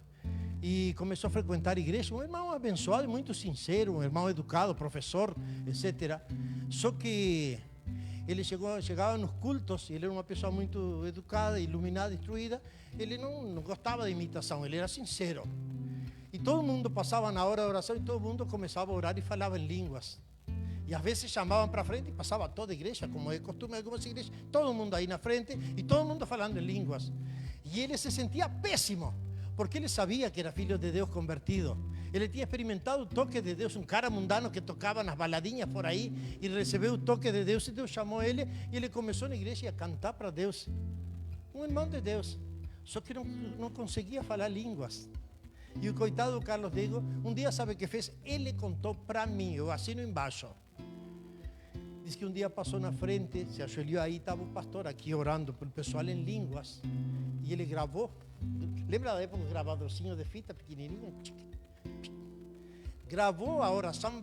E começou a frequentar a igreja. Um irmão abençoado e muito sincero, um irmão educado, professor, etc. Só que ele chegava nos cultos, ele era uma pessoa muito educada, iluminada, instruída, ele não gostava de imitação, ele era sincero. E todo mundo passava na hora da oração e todo mundo começava a orar e falava em línguas. E às vezes chamavam para frente e passava toda a igreja, como é costume em algumas igrejas, todo mundo aí na frente e todo mundo falando em línguas. E ele se sentia péssimo, porque ele sabia que era filho de Deus convertido. Ele tinha experimentado o toque de Deus, um cara mundano que tocava nas baladinhas por aí e recebeu o toque de Deus e Deus chamou ele e ele começou na igreja a cantar para Deus. Um irmão de Deus, só que não conseguia falar línguas. E o coitado do Carlos Diego, um dia sabe o que fez? Ele contou para mim, eu assino embaixo. Diz que um dia passou na frente, se ajoelhou aí, estava o pastor aqui orando para o pessoal em línguas. E ele gravou. Lembra da época do gravadorzinho de fita pequenininho? Gravou a oração, não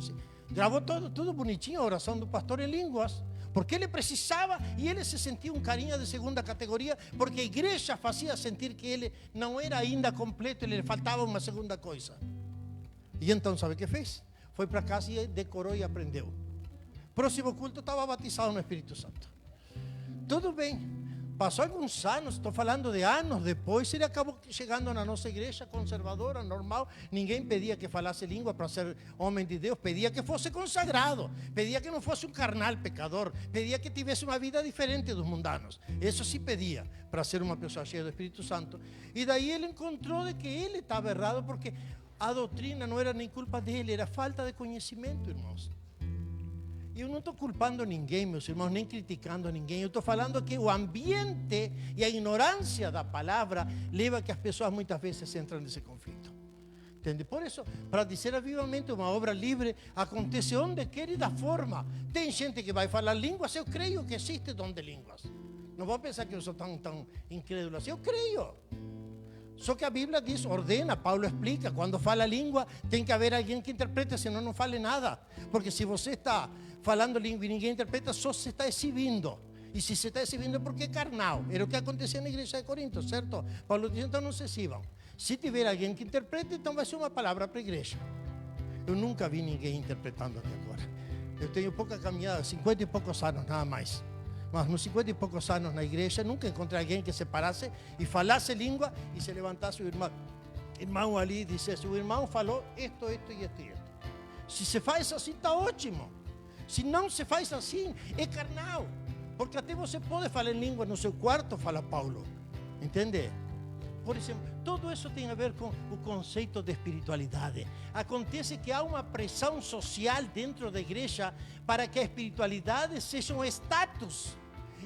sei. Gravou tudo bonitinho, a oração do pastor em línguas. Porque ele precisava e ele se sentia um carinha de segunda categoria, porque a igreja fazia sentir que ele não era ainda completo, ele faltava uma segunda coisa. E então, sabe o que fez? Foi para casa e decorou e aprendeu. Próximo culto estava batizado no Espírito Santo. Tudo bem. Passou alguns anos, estou falando de anos depois, ele acabou chegando na nossa igreja conservadora, normal. Ninguém pedia que falasse língua para ser homem de Deus, pedia que fosse consagrado, pedia que não fosse um carnal pecador, pedia que tivesse uma vida diferente dos mundanos. Isso sim pedia, para ser uma pessoa cheia do Espírito Santo. E daí ele encontrou de que ele estava errado, porque a doutrina não era nem culpa dele, era falta de conhecimento, irmãos. E eu não estou culpando ninguém, meus irmãos, nem criticando a ninguém. Eu estou falando que o ambiente e a ignorância da palavra leva a que as pessoas muitas vezes entram nesse conflito. Entende? Por isso, para dizer vivamente, uma obra livre acontece onde quer e da forma. Tem gente que vai falar línguas, eu creio que existe dom de línguas. Não vou pensar que eu sou tão incrédulo assim, eu creio. Só que a Bíblia diz, ordena, Paulo explica, quando fala língua tem que haver alguém que interprete, senão não fale nada. Porque se você está falando língua e ninguém interpreta, só se está exibindo. E se se está exibindo é porque é carnal. Era o que acontecia na igreja de Corinto, certo? Paulo diz, então não se exibam. Se tiver alguém que interprete, então vai ser uma palavra para a igreja. Eu nunca vi ninguém interpretando até agora. Eu tenho pouca caminhada, 50 e poucos anos, nada mais. Mas nos 50 e poucos anos na igreja, nunca encontrei alguém que se parasse e falasse língua e se levantasse o irmão ali e dissesse, o irmão falou isto e isto. Se se faz assim, está ótimo. Se não se faz assim, é carnal. Porque até você pode falar em língua no seu quarto, fala Paulo. Entende? Por exemplo, tudo isso tem a ver com o conceito de espiritualidade. Acontece que há uma pressão social dentro da igreja para que a espiritualidade seja um status.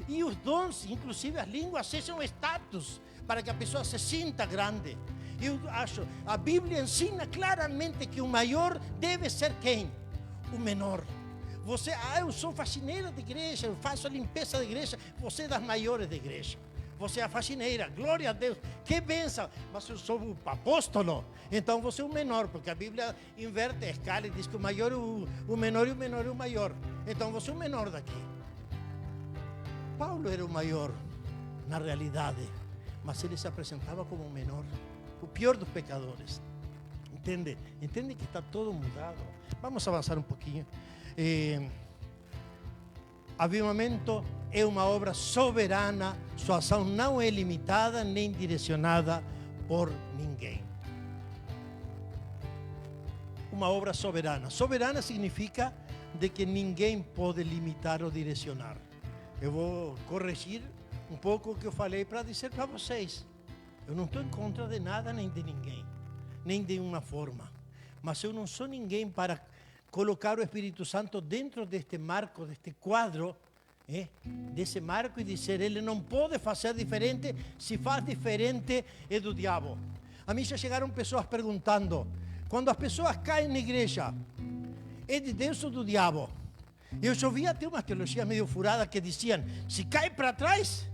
E os dons, inclusive as línguas, sejam status, para que a pessoa se sinta grande. Eu acho, a Bíblia ensina claramente que o maior deve ser quem? O menor. Você, eu sou faxineira de igreja, eu faço a limpeza da igreja, você é das maiores da igreja. Você é a faxineira, glória a Deus, que bênção. Mas eu sou o apóstolo, então você é o menor, porque a Bíblia inverte a escala e diz que o maior é o menor e o menor é o maior. Então você é o menor daqui. Paulo era o maior, na realidade, mas ele se apresentava como o menor, o pior dos pecadores. Entende? Entende que está todo mudado. Vamos avançar um pouquinho. Avivamento é uma obra soberana, sua ação não é limitada nem direcionada por ninguém. Uma obra soberana. Soberana significa de que ninguém pode limitar ou direcionar. Eu vou corrigir um pouco o que eu falei para dizer para vocês. Eu não estou em contra de nada nem de ninguém, nem de uma forma. Mas eu não sou ninguém para colocar o Espírito Santo dentro deste marco, deste quadro, desse marco e dizer, ele não pode fazer diferente, se faz diferente é do diabo. A mim já chegaram pessoas perguntando, quando as pessoas caem na igreja, é de Deus ou do diabo? Eu já ouvi até uma teologia meio furada que diziam, se cai para trás,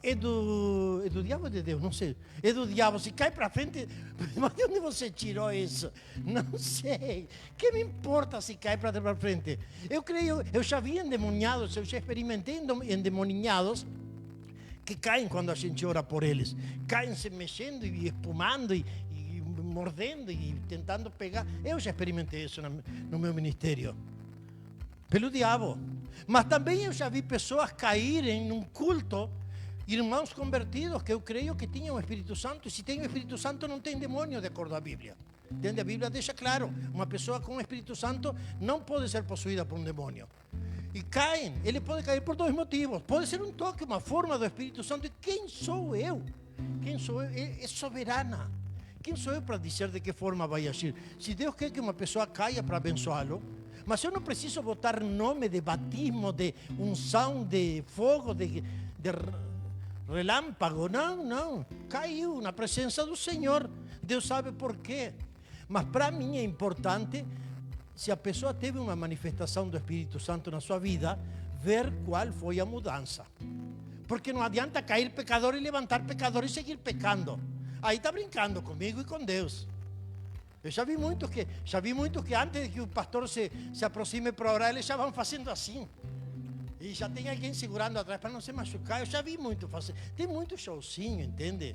é do diabo ou de Deus? Não sei. É do diabo. Se cai para frente, mas de onde você tirou isso? Não sei. Que me importa se cai para frente? Eu creio, eu já vi endemoniados, eu já experimentei endemoniados que caem quando a gente ora por eles. Caem se mexendo e espumando e mordendo e tentando pegar. Eu já experimentei isso no meu ministério. pelo diabo. Mas também eu já vi pessoas caírem num culto, irmãos convertidos, que eu creio que tinham o Espírito Santo. E se tem o Espírito Santo, não tem demônio, de acordo à Bíblia. Entende? A Bíblia deixa claro, uma pessoa com o Espírito Santo não pode ser possuída por um demônio. E caem, ele pode cair por dois motivos. Pode ser um toque, uma forma do Espírito Santo. E quem sou eu? Quem sou eu? É soberana. Quem sou eu para dizer de que forma vai agir? Se Deus quer que uma pessoa caia para abençoá-lo, mas eu não preciso botar nome de batismo, de unção, de fogo, de relâmpago. Não. Caiu na presença do Senhor. Deus sabe por quê. Mas para mim é importante, se a pessoa teve uma manifestação do Espírito Santo na sua vida, ver qual foi a mudança. Porque não adianta cair pecador e levantar pecador e seguir pecando. Aí está brincando comigo e com Deus. Eu já vi muito que antes de que o pastor se aproxime para orar, eles já vão fazendo assim. E já tem alguém segurando atrás para não se machucar. Eu já vi muito fazer. Tem muito showzinho, entende?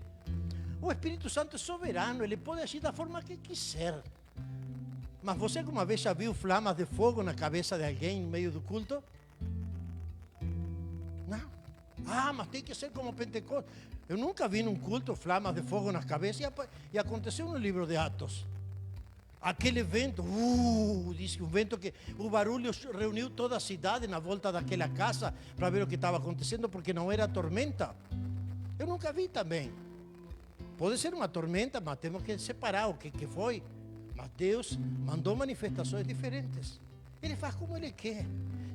O Espírito Santo é soberano, ele pode agir da forma que quiser. Mas você alguma vez já viu flamas de fogo na cabeça de alguém no meio do culto? Não. Ah, mas tem que ser como Pentecostes. Eu nunca vi num culto flamas de fogo na cabeça e aconteceu no livro de Atos. Aquele vento, diz que um vento que o barulho reuniu toda a cidade na volta daquela casa para ver o que estava acontecendo, porque não era tormenta. Eu nunca vi também. Pode ser uma tormenta, mas temos que separar o que foi. Mas Deus mandou manifestações diferentes. Ele faz como Ele quer.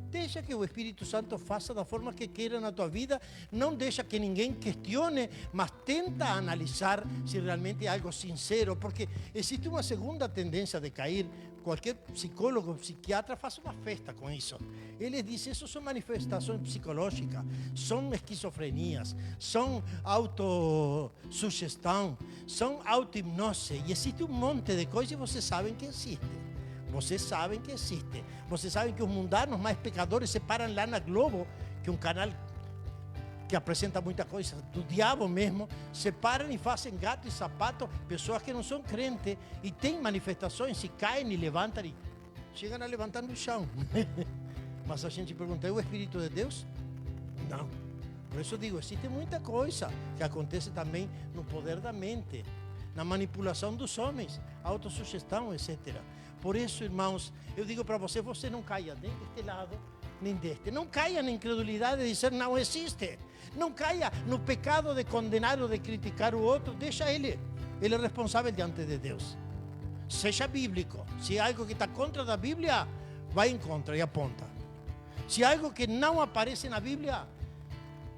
Deixa que o Espírito Santo faça da forma que queira na tua vida. Não deixa que ninguém questione, mas tenta analisar se realmente é algo sincero. Porque existe uma segunda tendência de cair. Qualquer psicólogo, psiquiatra faz uma festa com isso. Eles dizem que isso são manifestações psicológicas, são esquizofrenias, são autossugestão, são auto-hipnose. E existe um monte de coisas e vocês sabem que existe. Vocês sabem que existe. Vocês sabem que os mundanos mais pecadores se param lá na Globo, que é um canal que apresenta muita coisa do diabo mesmo, se param e fazem gato e sapato, pessoas que não são crentes, e têm manifestações, e caem e levantam, e chegam a levantar no chão. Mas a gente pergunta, é o Espírito de Deus? Não. Por isso eu digo, existe muita coisa que acontece também no poder da mente, na manipulação dos homens, autossugestão, etc. Por isso, irmãos, eu digo para você, você não caia nem deste lado, nem deste. Não caia na incredulidade de dizer não existe. Não caia no pecado de condenar ou de criticar o outro. Deixa ele. Ele é responsável diante de Deus. Seja bíblico. Se é algo que está contra da Bíblia, vai em contra e aponta. Se é algo que não aparece na Bíblia,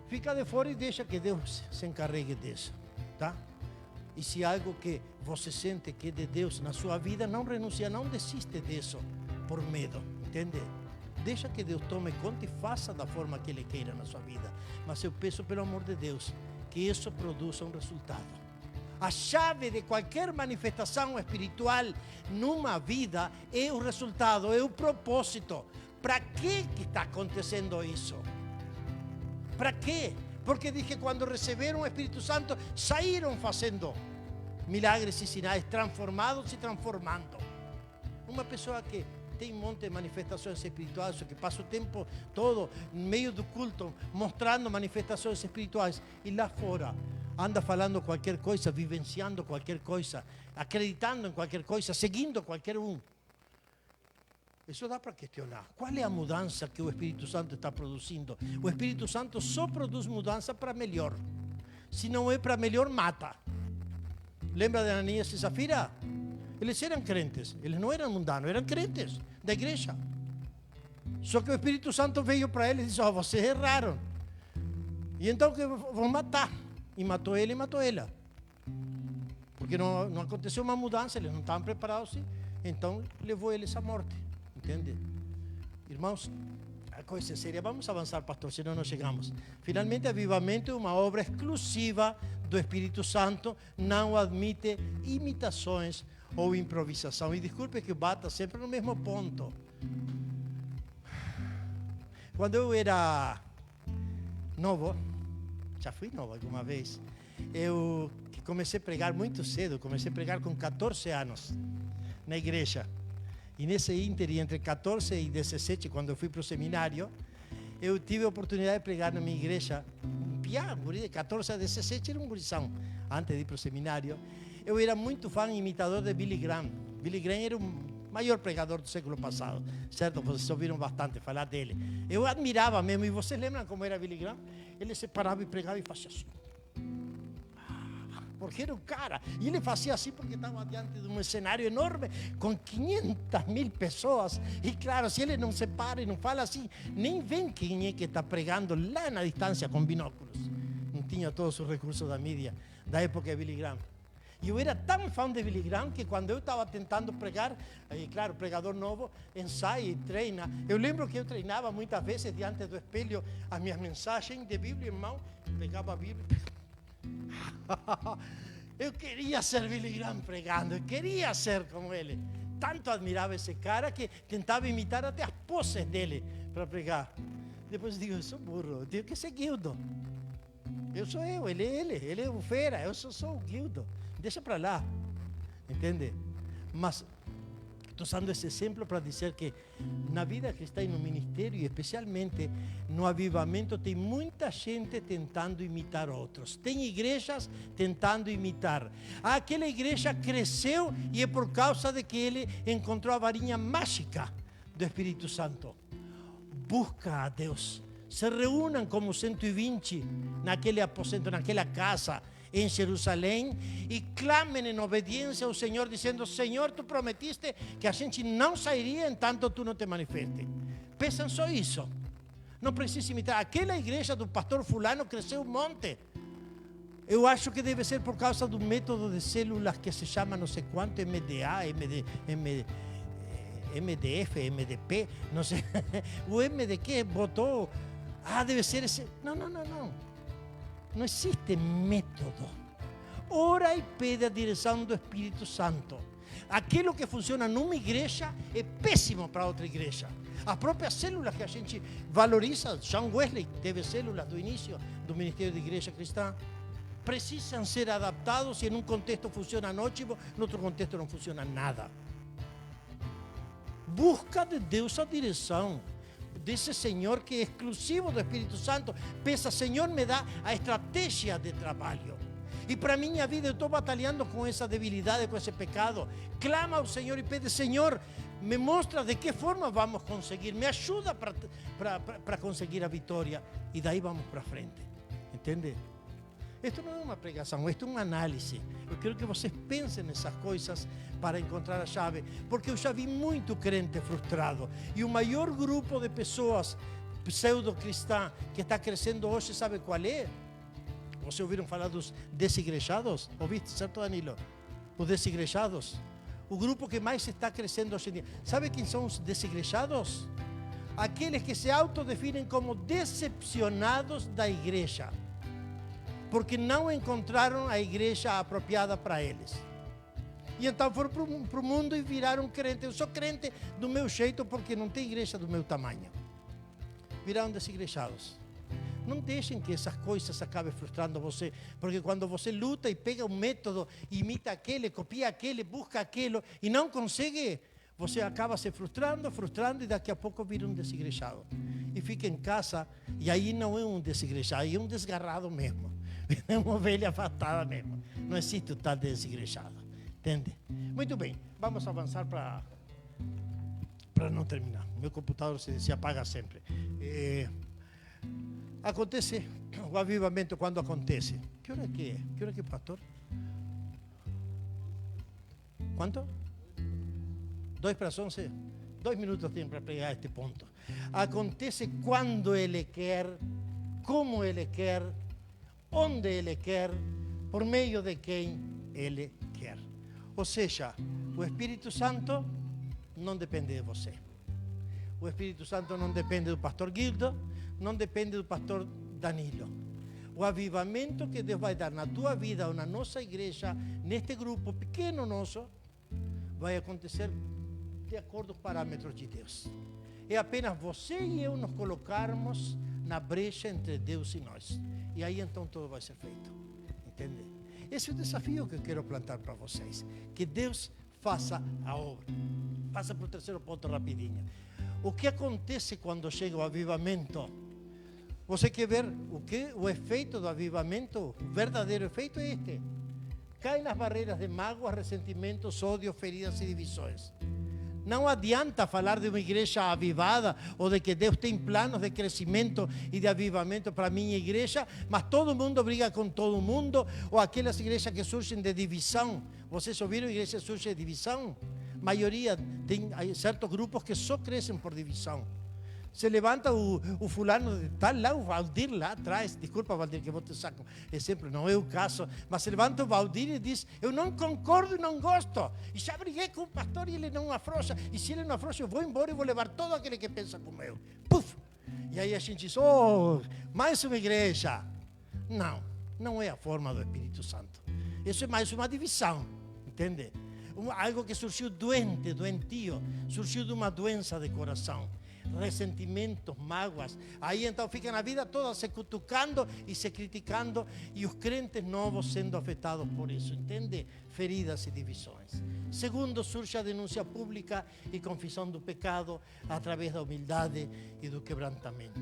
fica de fora e deixa que Deus se encarregue disso. Tá? E se é algo que você sente que é de Deus na sua vida, não renuncia, não desiste disso por medo. Entende? Deixa que Deus tome conta e faça da forma que Ele queira na sua vida. Mas eu peço, pelo amor de Deus, que isso produza um resultado. A chave de qualquer manifestação espiritual numa vida é o resultado, é o propósito. Para que está acontecendo isso? Para quê? Porque diz que quando receberam o Espírito Santo, saíram fazendo milagres e sinais, transformados e transformando. Uma pessoa que tem um monte de manifestações espirituais, que passa o tempo todo no meio do culto, mostrando manifestações espirituais, e lá fora anda falando qualquer coisa, vivenciando qualquer coisa, acreditando em qualquer coisa, seguindo qualquer um. Isso dá para questionar. Qual é a mudança que o Espírito Santo está produzindo? O Espírito Santo só produz mudança para melhor. Se não é para melhor, mata. Lembra de Ananias e Safira? Eles eram crentes, eles não eram mundanos, eram crentes da igreja. Só que o Espírito Santo veio para eles e disse, vocês erraram. E então que vão matar. E matou ele e matou ela. Porque não aconteceu uma mudança, eles não estavam preparados. Então levou eles à morte. Entende? Irmãos, a coisa é séria. Vamos avançar, pastor, senão não chegamos. Finalmente, avivamento é uma obra exclusiva do Espírito Santo, não admite imitações ou improvisação. E desculpe que eu bata sempre no mesmo ponto. Quando eu era novo, já fui novo alguma vez, eu comecei a pregar muito cedo, comecei a pregar com 14 anos na igreja. E nesse ínterim, entre 14 e 17, quando eu fui para o seminário, eu tive a oportunidade de pregar na minha igreja. Um piá, um guri de 14 a 17, era um gurizão, antes de ir para o seminário. Eu era muito fã e imitador de Billy Graham. Billy Graham era o maior pregador do século passado, certo? Vocês ouviram bastante falar dele. Eu admirava mesmo, e vocês lembram como era Billy Graham? Ele se parava e pregava e fazia assim. Porque era um cara, e ele fazia assim porque estava diante de um cenário enorme com 500.000 pessoas, e claro, se ele não se para e não fala assim, nem vê quem é que está pregando lá na distância com binóculos. Não tinha todos os recursos da mídia da época de Billy Graham. E eu era tão fã de Billy Graham que quando eu estava tentando pregar, e claro, pregador novo, ensaia e treina. Eu lembro que eu treinava muitas vezes diante do espelho as minhas mensagens de Bíblia em mão, pegava a Bíblia. Eu queria ser Billy Graham pregando, eu queria ser como ele. Tanto admirava esse cara que tentava imitar até as poses dele para pregar. Depois digo, eu sou burro, eu tenho que ser Guildo. Eu sou eu, ele é ele, ele é o fera, eu sou o Guildo. Deixa para lá, entende? Mas estou usando esse exemplo para dizer que na vida cristã e no ministério, e especialmente no avivamento, tem muita gente tentando imitar outros. Tem igrejas tentando imitar. Aquela igreja cresceu e é por causa de que ele encontrou a varinha mágica do Espírito Santo. Busca a Deus. Se reúnam como 120 naquele aposento, naquela casa em Jerusalém, e clamem em obediência ao Senhor, dizendo: Senhor, tu prometiste que a gente não sairia enquanto tu não te manifeste. Pensam só isso. Não precisa imitar. Aquela igreja do pastor fulano cresceu um monte. Eu acho que deve ser por causa do método de células que se chama não sei quanto, MDA, MDF, MDP, não sei. O MD que botou. Deve ser esse. Não. Não existe método. Ora e pede a direção do Espírito Santo. Aquilo que funciona numa igreja é péssimo para outra igreja. As próprias células que a gente valoriza, John Wesley teve células do início do Ministério de Igreja Cristã, precisam ser adaptados, e em um contexto funciona ótimo, em outro contexto não funciona nada. Busca de Deus a direção desse Senhor que é exclusivo do Espírito Santo. Pensa: Senhor, me dá a estratégia de trabalho. E para minha vida eu estou batalhando com essa debilidade, com esse pecado. Clama ao Senhor e pede: Senhor, me mostra de que forma vamos conseguir, me ajuda para conseguir a vitória. E daí vamos para frente. Entende? Isto não é uma pregação, isto é uma análise. Eu quero que vocês pensem nessas coisas para encontrar a chave, porque eu já vi muito crente frustrado. E o maior grupo de pessoas pseudo-cristãs que está crescendo hoje, sabe qual é? Vocês ouviram falar dos desigrejados? Ouviste, certo, Danilo? Os desigrejados. O grupo que mais está crescendo hoje em dia. Sabe quem são os desigrejados? Aqueles que se autodefinem como decepcionados da igreja, porque não encontraram a igreja apropriada para eles. E então foram para o mundo e viraram crente. Eu sou crente do meu jeito porque não tem igreja do meu tamanho. Viraram desigrejados. Não deixem que essas coisas acabem frustrando você, porque quando você luta e pega um método, imita aquele, copia aquele, busca aquilo e não consegue, você acaba se frustrando e daqui a pouco vira um desigrejado. E fica em casa, e aí não é um desigrejado, é um desgarrado mesmo. É uma ovelha afastada mesmo. Não existe o tal desigrejado. Entende? Muito bem, vamos avançar para não terminar. Meu computador se apaga sempre. Acontece o avivamento quando acontece. Que hora que é? Que hora que é, pastor? Quanto? 10:11. 2 minutos tem para pregar este ponto. Acontece quando Ele quer, como Ele quer, onde Ele quer, por meio de quem Ele quer. Ou seja, o Espírito Santo não depende de você. O Espírito Santo não depende do pastor Guildo, não depende do pastor Danilo. O avivamento que Deus vai dar na tua vida ou na nossa igreja, neste grupo pequeno nosso, vai acontecer de acordo com os parâmetros de Deus. É apenas você e eu nos colocarmos na brecha entre Deus e nós. E aí então tudo vai ser feito. Entende? Esse é o desafio que eu quero plantar para vocês. Que Deus faça a obra. Passa para o terceiro ponto rapidinho. O que acontece quando chega o avivamento? Você quer ver o efeito do avivamento? O verdadeiro efeito é este. Caem as barreiras de mágoas, ressentimentos, ódios, feridas e divisões. Não adianta falar de uma igreja avivada ou de que Deus tem planos de crescimento e de avivamento para a minha igreja, mas todo mundo briga com todo mundo, ou aquelas igrejas que surgem de divisão. Vocês ouviram igrejas que surgem de divisão? A maioria tem certos grupos que só crescem por divisão. Se levanta o fulano de tal lá, o Valdir lá atrás, desculpa Valdir que vou te saco exemplo, não é o caso, mas se levanta o Valdir e diz, eu não concordo e não gosto, e já briguei com o pastor e ele não afrouxa, e se ele não afrouxa eu vou embora e vou levar todo aquele que pensa como eu. Puf! E aí a gente diz, oh, mais uma igreja. Não, não é a forma do Espírito Santo. Isso é mais uma divisão, entende? Algo que surgiu doentio, surgiu de uma doença de coração. Ressentimentos, mágoas. Aí então fica na vida toda se cutucando e se criticando, e os crentes novos sendo afetados por isso, entende? Feridas e divisões. Segundo, surge a denúncia pública e confissão do pecado através da humildade e do quebrantamento.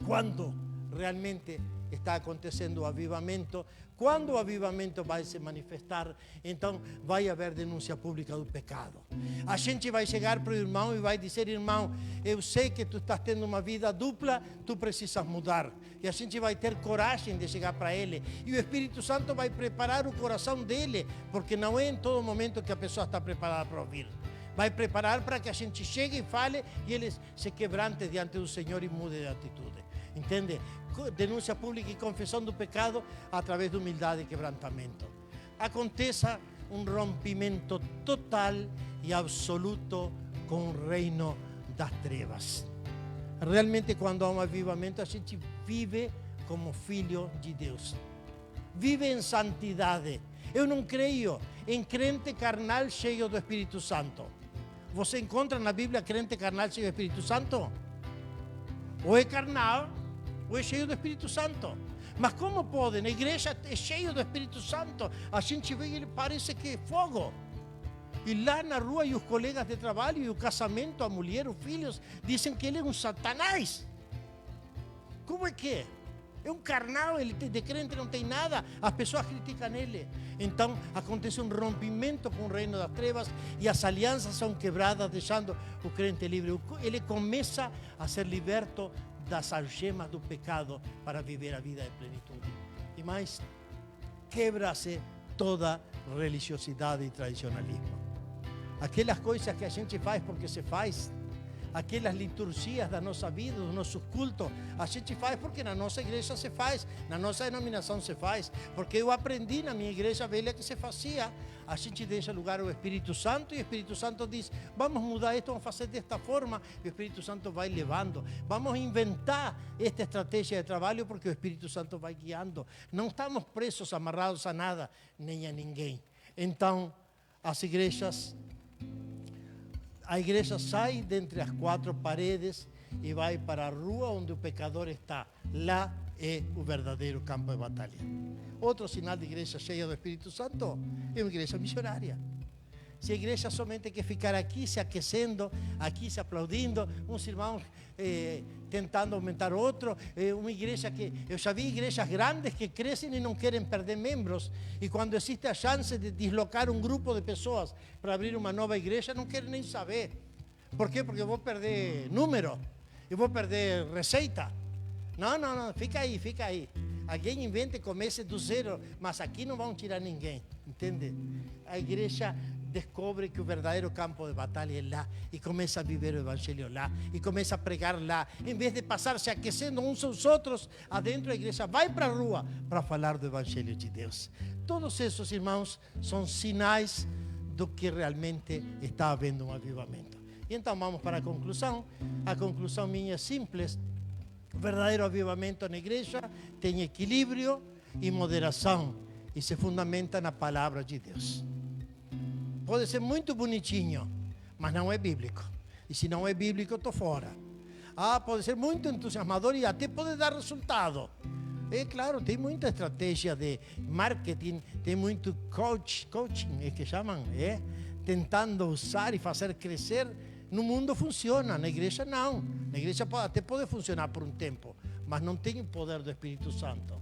Quando realmente está acontecendo o avivamento, quando o avivamento vai se manifestar, então vai haver denúncia pública do pecado. A gente vai chegar para o irmão e vai dizer, irmão, eu sei que tu estás tendo uma vida dupla, tu precisas mudar. E a gente vai ter coragem de chegar para ele. E o Espírito Santo vai preparar o coração dele, porque não é em todo momento que a pessoa está preparada para ouvir. Vai preparar para que a gente chegue e fale e ele se quebrante diante do Senhor e mude de atitude. Entende? Denúncia pública e confissão do pecado através de humildade e quebrantamento. Aconteça um rompimento total e absoluto com o reino das trevas. Realmente, quando há um avivamento, a gente vive como filho de Deus. Vive em santidade. Eu não creio em crente carnal cheio do Espírito Santo. Você encontra na Bíblia crente carnal cheio do Espírito Santo? Ou é carnal, ou é cheio do Espírito Santo. Mas como pode? Na igreja é cheio do Espírito Santo. A gente vê e ele parece que é fogo. E lá na rua, e os colegas de trabalho, e o casamento, a mulher, os filhos, dizem que ele é um satanás. Como é que é? É um carnal, ele de crente não tem nada, as pessoas criticam ele. Então acontece um rompimento com o reino das trevas e as alianças são quebradas, deixando o crente livre. Ele começa a ser liberto das algemas do pecado para viver a vida de plenitude. E mais, quebra-se toda religiosidade e tradicionalismo. Aquelas coisas que a gente faz porque se faz, aquelas liturgias da nossa vida, dos nossos cultos, a gente faz porque na nossa igreja se faz, na nossa denominação se faz, porque eu aprendi na minha igreja velha que se fazia. A gente deixa lugar ao Espírito Santo e o Espírito Santo diz, vamos mudar isto, vamos fazer desta forma, e o Espírito Santo vai levando. Vamos inventar esta estratégia de trabalho porque o Espírito Santo vai guiando. Não estamos presos, amarrados a nada, nem a ninguém. Então, a igreja sai dentre as quatro paredes e vai para a rua onde o pecador está. Lá é o verdadeiro campo de batalha. Outro sinal de igreja cheia do Espírito Santo é uma igreja missionária. Se a igreja somente quer ficar aqui se aquecendo, aqui se aplaudindo, uns irmãos tentando aumentar outro, uma igreja que... Eu já vi igrejas grandes que crescem e não querem perder membros, e quando existe a chance de deslocar um grupo de pessoas para abrir uma nova igreja, não querem nem saber. Por quê? Porque eu vou perder número, eu vou perder receita. Não, fica aí. Alguém invente e comece do zero, mas aqui não vão tirar ninguém, entende? A igreja descobre que o verdadeiro campo de batalha é lá e começa a viver o evangelho lá e começa a pregar lá, em vez de passar se aquecendo uns aos outros, adentro da igreja vai para a rua para falar do evangelho de Deus. Todos esses, irmãos, são sinais do que realmente está havendo um avivamento. E então vamos para a conclusão. A conclusão minha é simples. O verdadeiro avivamento na igreja tem equilíbrio e moderação e se fundamenta na palavra de Deus. Pode ser muito bonitinho, mas não é bíblico. E se não é bíblico, estou fora. Pode ser muito entusiasmador e até pode dar resultado. É claro, tem muita estratégia de marketing, tem muito coaching, é que chamam, tentando usar e fazer crescer, no mundo funciona, na igreja não. Na igreja até pode funcionar por um tempo, mas não tem o poder do Espírito Santo.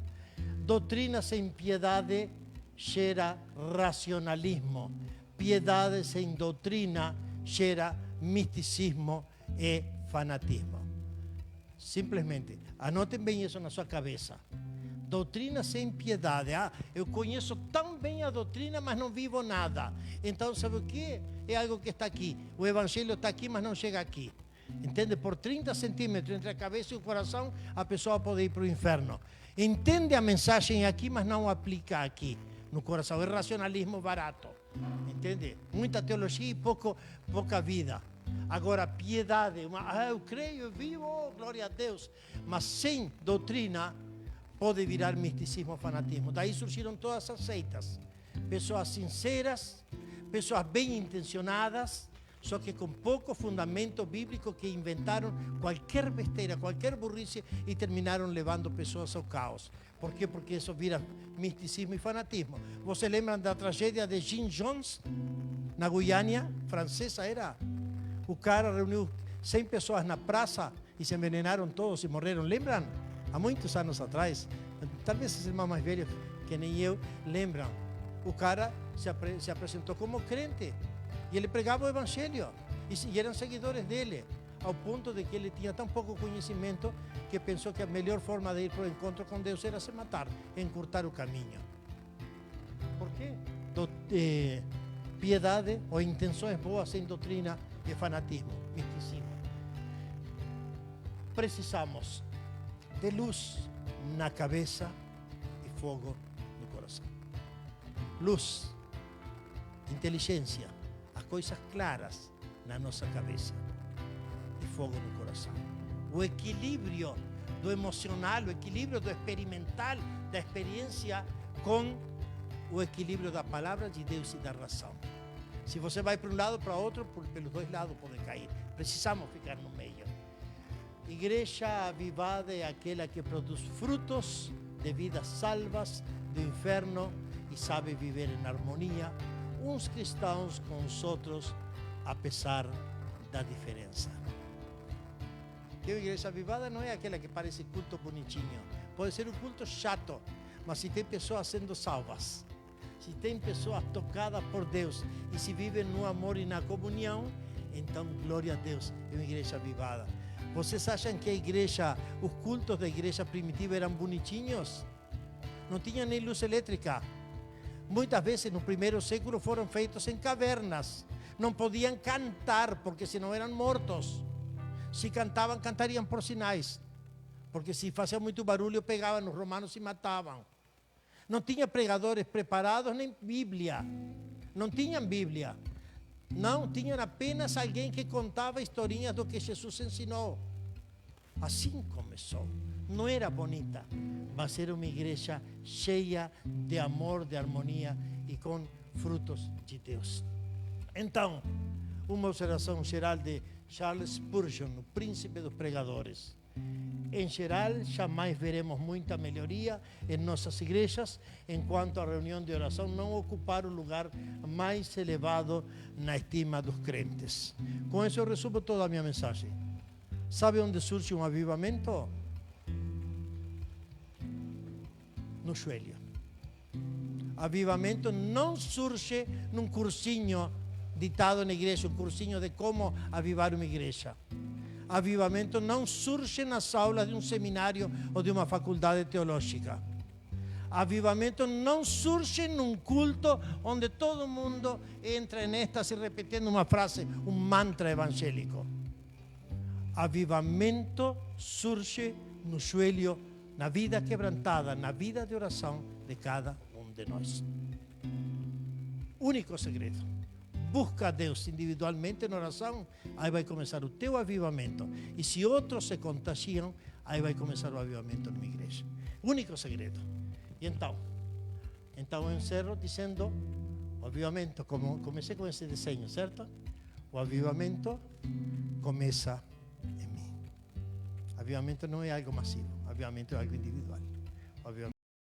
Doutrina sem piedade gera racionalismo. Piedade sem doutrina gera misticismo e fanatismo. Simplesmente, anotem bem isso na sua cabeça. Doutrina sem piedade. Eu conheço tão bem a doutrina, mas não vivo nada. Então, sabe o que? É algo que está aqui. O evangelho está aqui, mas não chega aqui. Entende? Por 30 centímetros entre a cabeça e o coração, a pessoa pode ir para o inferno. Entende a mensagem aqui, mas não aplica aqui, no coração. É racionalismo barato. Entende? Muita teologia e pouca vida. Agora, piedade. Eu creio, eu vivo, glória a Deus. Mas sem doutrina, pode virar misticismo, fanatismo. Daí surgiram todas as seitas. Pessoas sinceras, pessoas bem intencionadas, só que com pouco fundamento bíblico, que inventaram qualquer besteira, qualquer burrice e terminaram levando pessoas ao caos. Por quê? Porque isso vira misticismo e fanatismo. Você lembra da tragédia de Jim Jones, na Guiana francesa era? O cara reuniu 100 pessoas na praça e se envenenaram todos e morreram. Lembram? Há muitos anos atrás, talvez os irmãos mais velhos que nem eu lembram. O cara se apresentou como crente e ele pregava o evangelho e eram seguidores dele, ao ponto de que ele tinha tão pouco conhecimento que pensou que a melhor forma de ir para o encontro com Deus era se matar, encurtar o caminho. Por quê? Piedade ou intenções boas sem doutrina e fanatismo, misticismo. Precisamos de luz na cabeça e fogo no coração. Luz, inteligência, as coisas claras na nossa cabeça e fogo no coração. O equilíbrio do emocional, o equilíbrio do experimental, da experiência com o equilíbrio da palavra de Deus e da razão. Se você vai para um lado, para outro, pelos dois lados pode cair. Precisamos ficar no meio. Igreja avivada é aquela que produz frutos de vidas salvas do inferno e sabe viver em harmonia, uns cristãos com os outros, apesar da diferença. Que a igreja avivada não é aquela que parece culto bonitinho. Pode ser um culto chato, mas se tem pessoas sendo salvas, se tem pessoas tocadas por Deus e se vivem no amor e na comunhão, então glória a Deus, é uma igreja avivada. Vocês acham que a igreja, os cultos da igreja primitiva eram bonitinhos? Não tinha nem luz elétrica. Muitas vezes no primeiro século foram feitos em cavernas. Não podiam cantar porque senão eram mortos. Se cantavam, cantariam por sinais. Porque se faziam muito barulho, pegavam os romanos e matavam. Não tinha pregadores preparados, nem Bíblia. Não tinham Bíblia. Não, tinham apenas alguém que contava historinhas do que Jesus ensinou. Assim começou. Não era bonita, mas era uma igreja cheia de amor, de harmonia e com frutos de Deus. Então, uma observação geral de Charles Spurgeon, o príncipe dos pregadores. Em geral, jamais veremos muita melhoria em nossas igrejas enquanto a reunião de oração não ocupar o lugar mais elevado na estima dos crentes. Com isso eu resumo toda a minha mensagem. Sabe onde surge um avivamento? No joelho. Avivamento não surge num cursinho ditado na igreja, um cursinho de como avivar uma igreja. Avivamento não surge nas aulas de um seminário ou de uma faculdade teológica. Avivamento não surge num culto onde todo mundo entra em êxtase repetindo uma frase, um mantra evangélico. Avivamento surge no joelho, na vida quebrantada, na vida de oração de cada um de nós. Único segredo. Busca a Deus individualmente na oração, aí vai começar o teu avivamento. E se outros se contagiam, aí vai começar o avivamento numa igreja. Único segredo. E então eu encerro dizendo, o avivamento, como comecei com esse desenho, certo? O avivamento começa em mim. Avivamento não é algo massivo, avivamento é algo individual.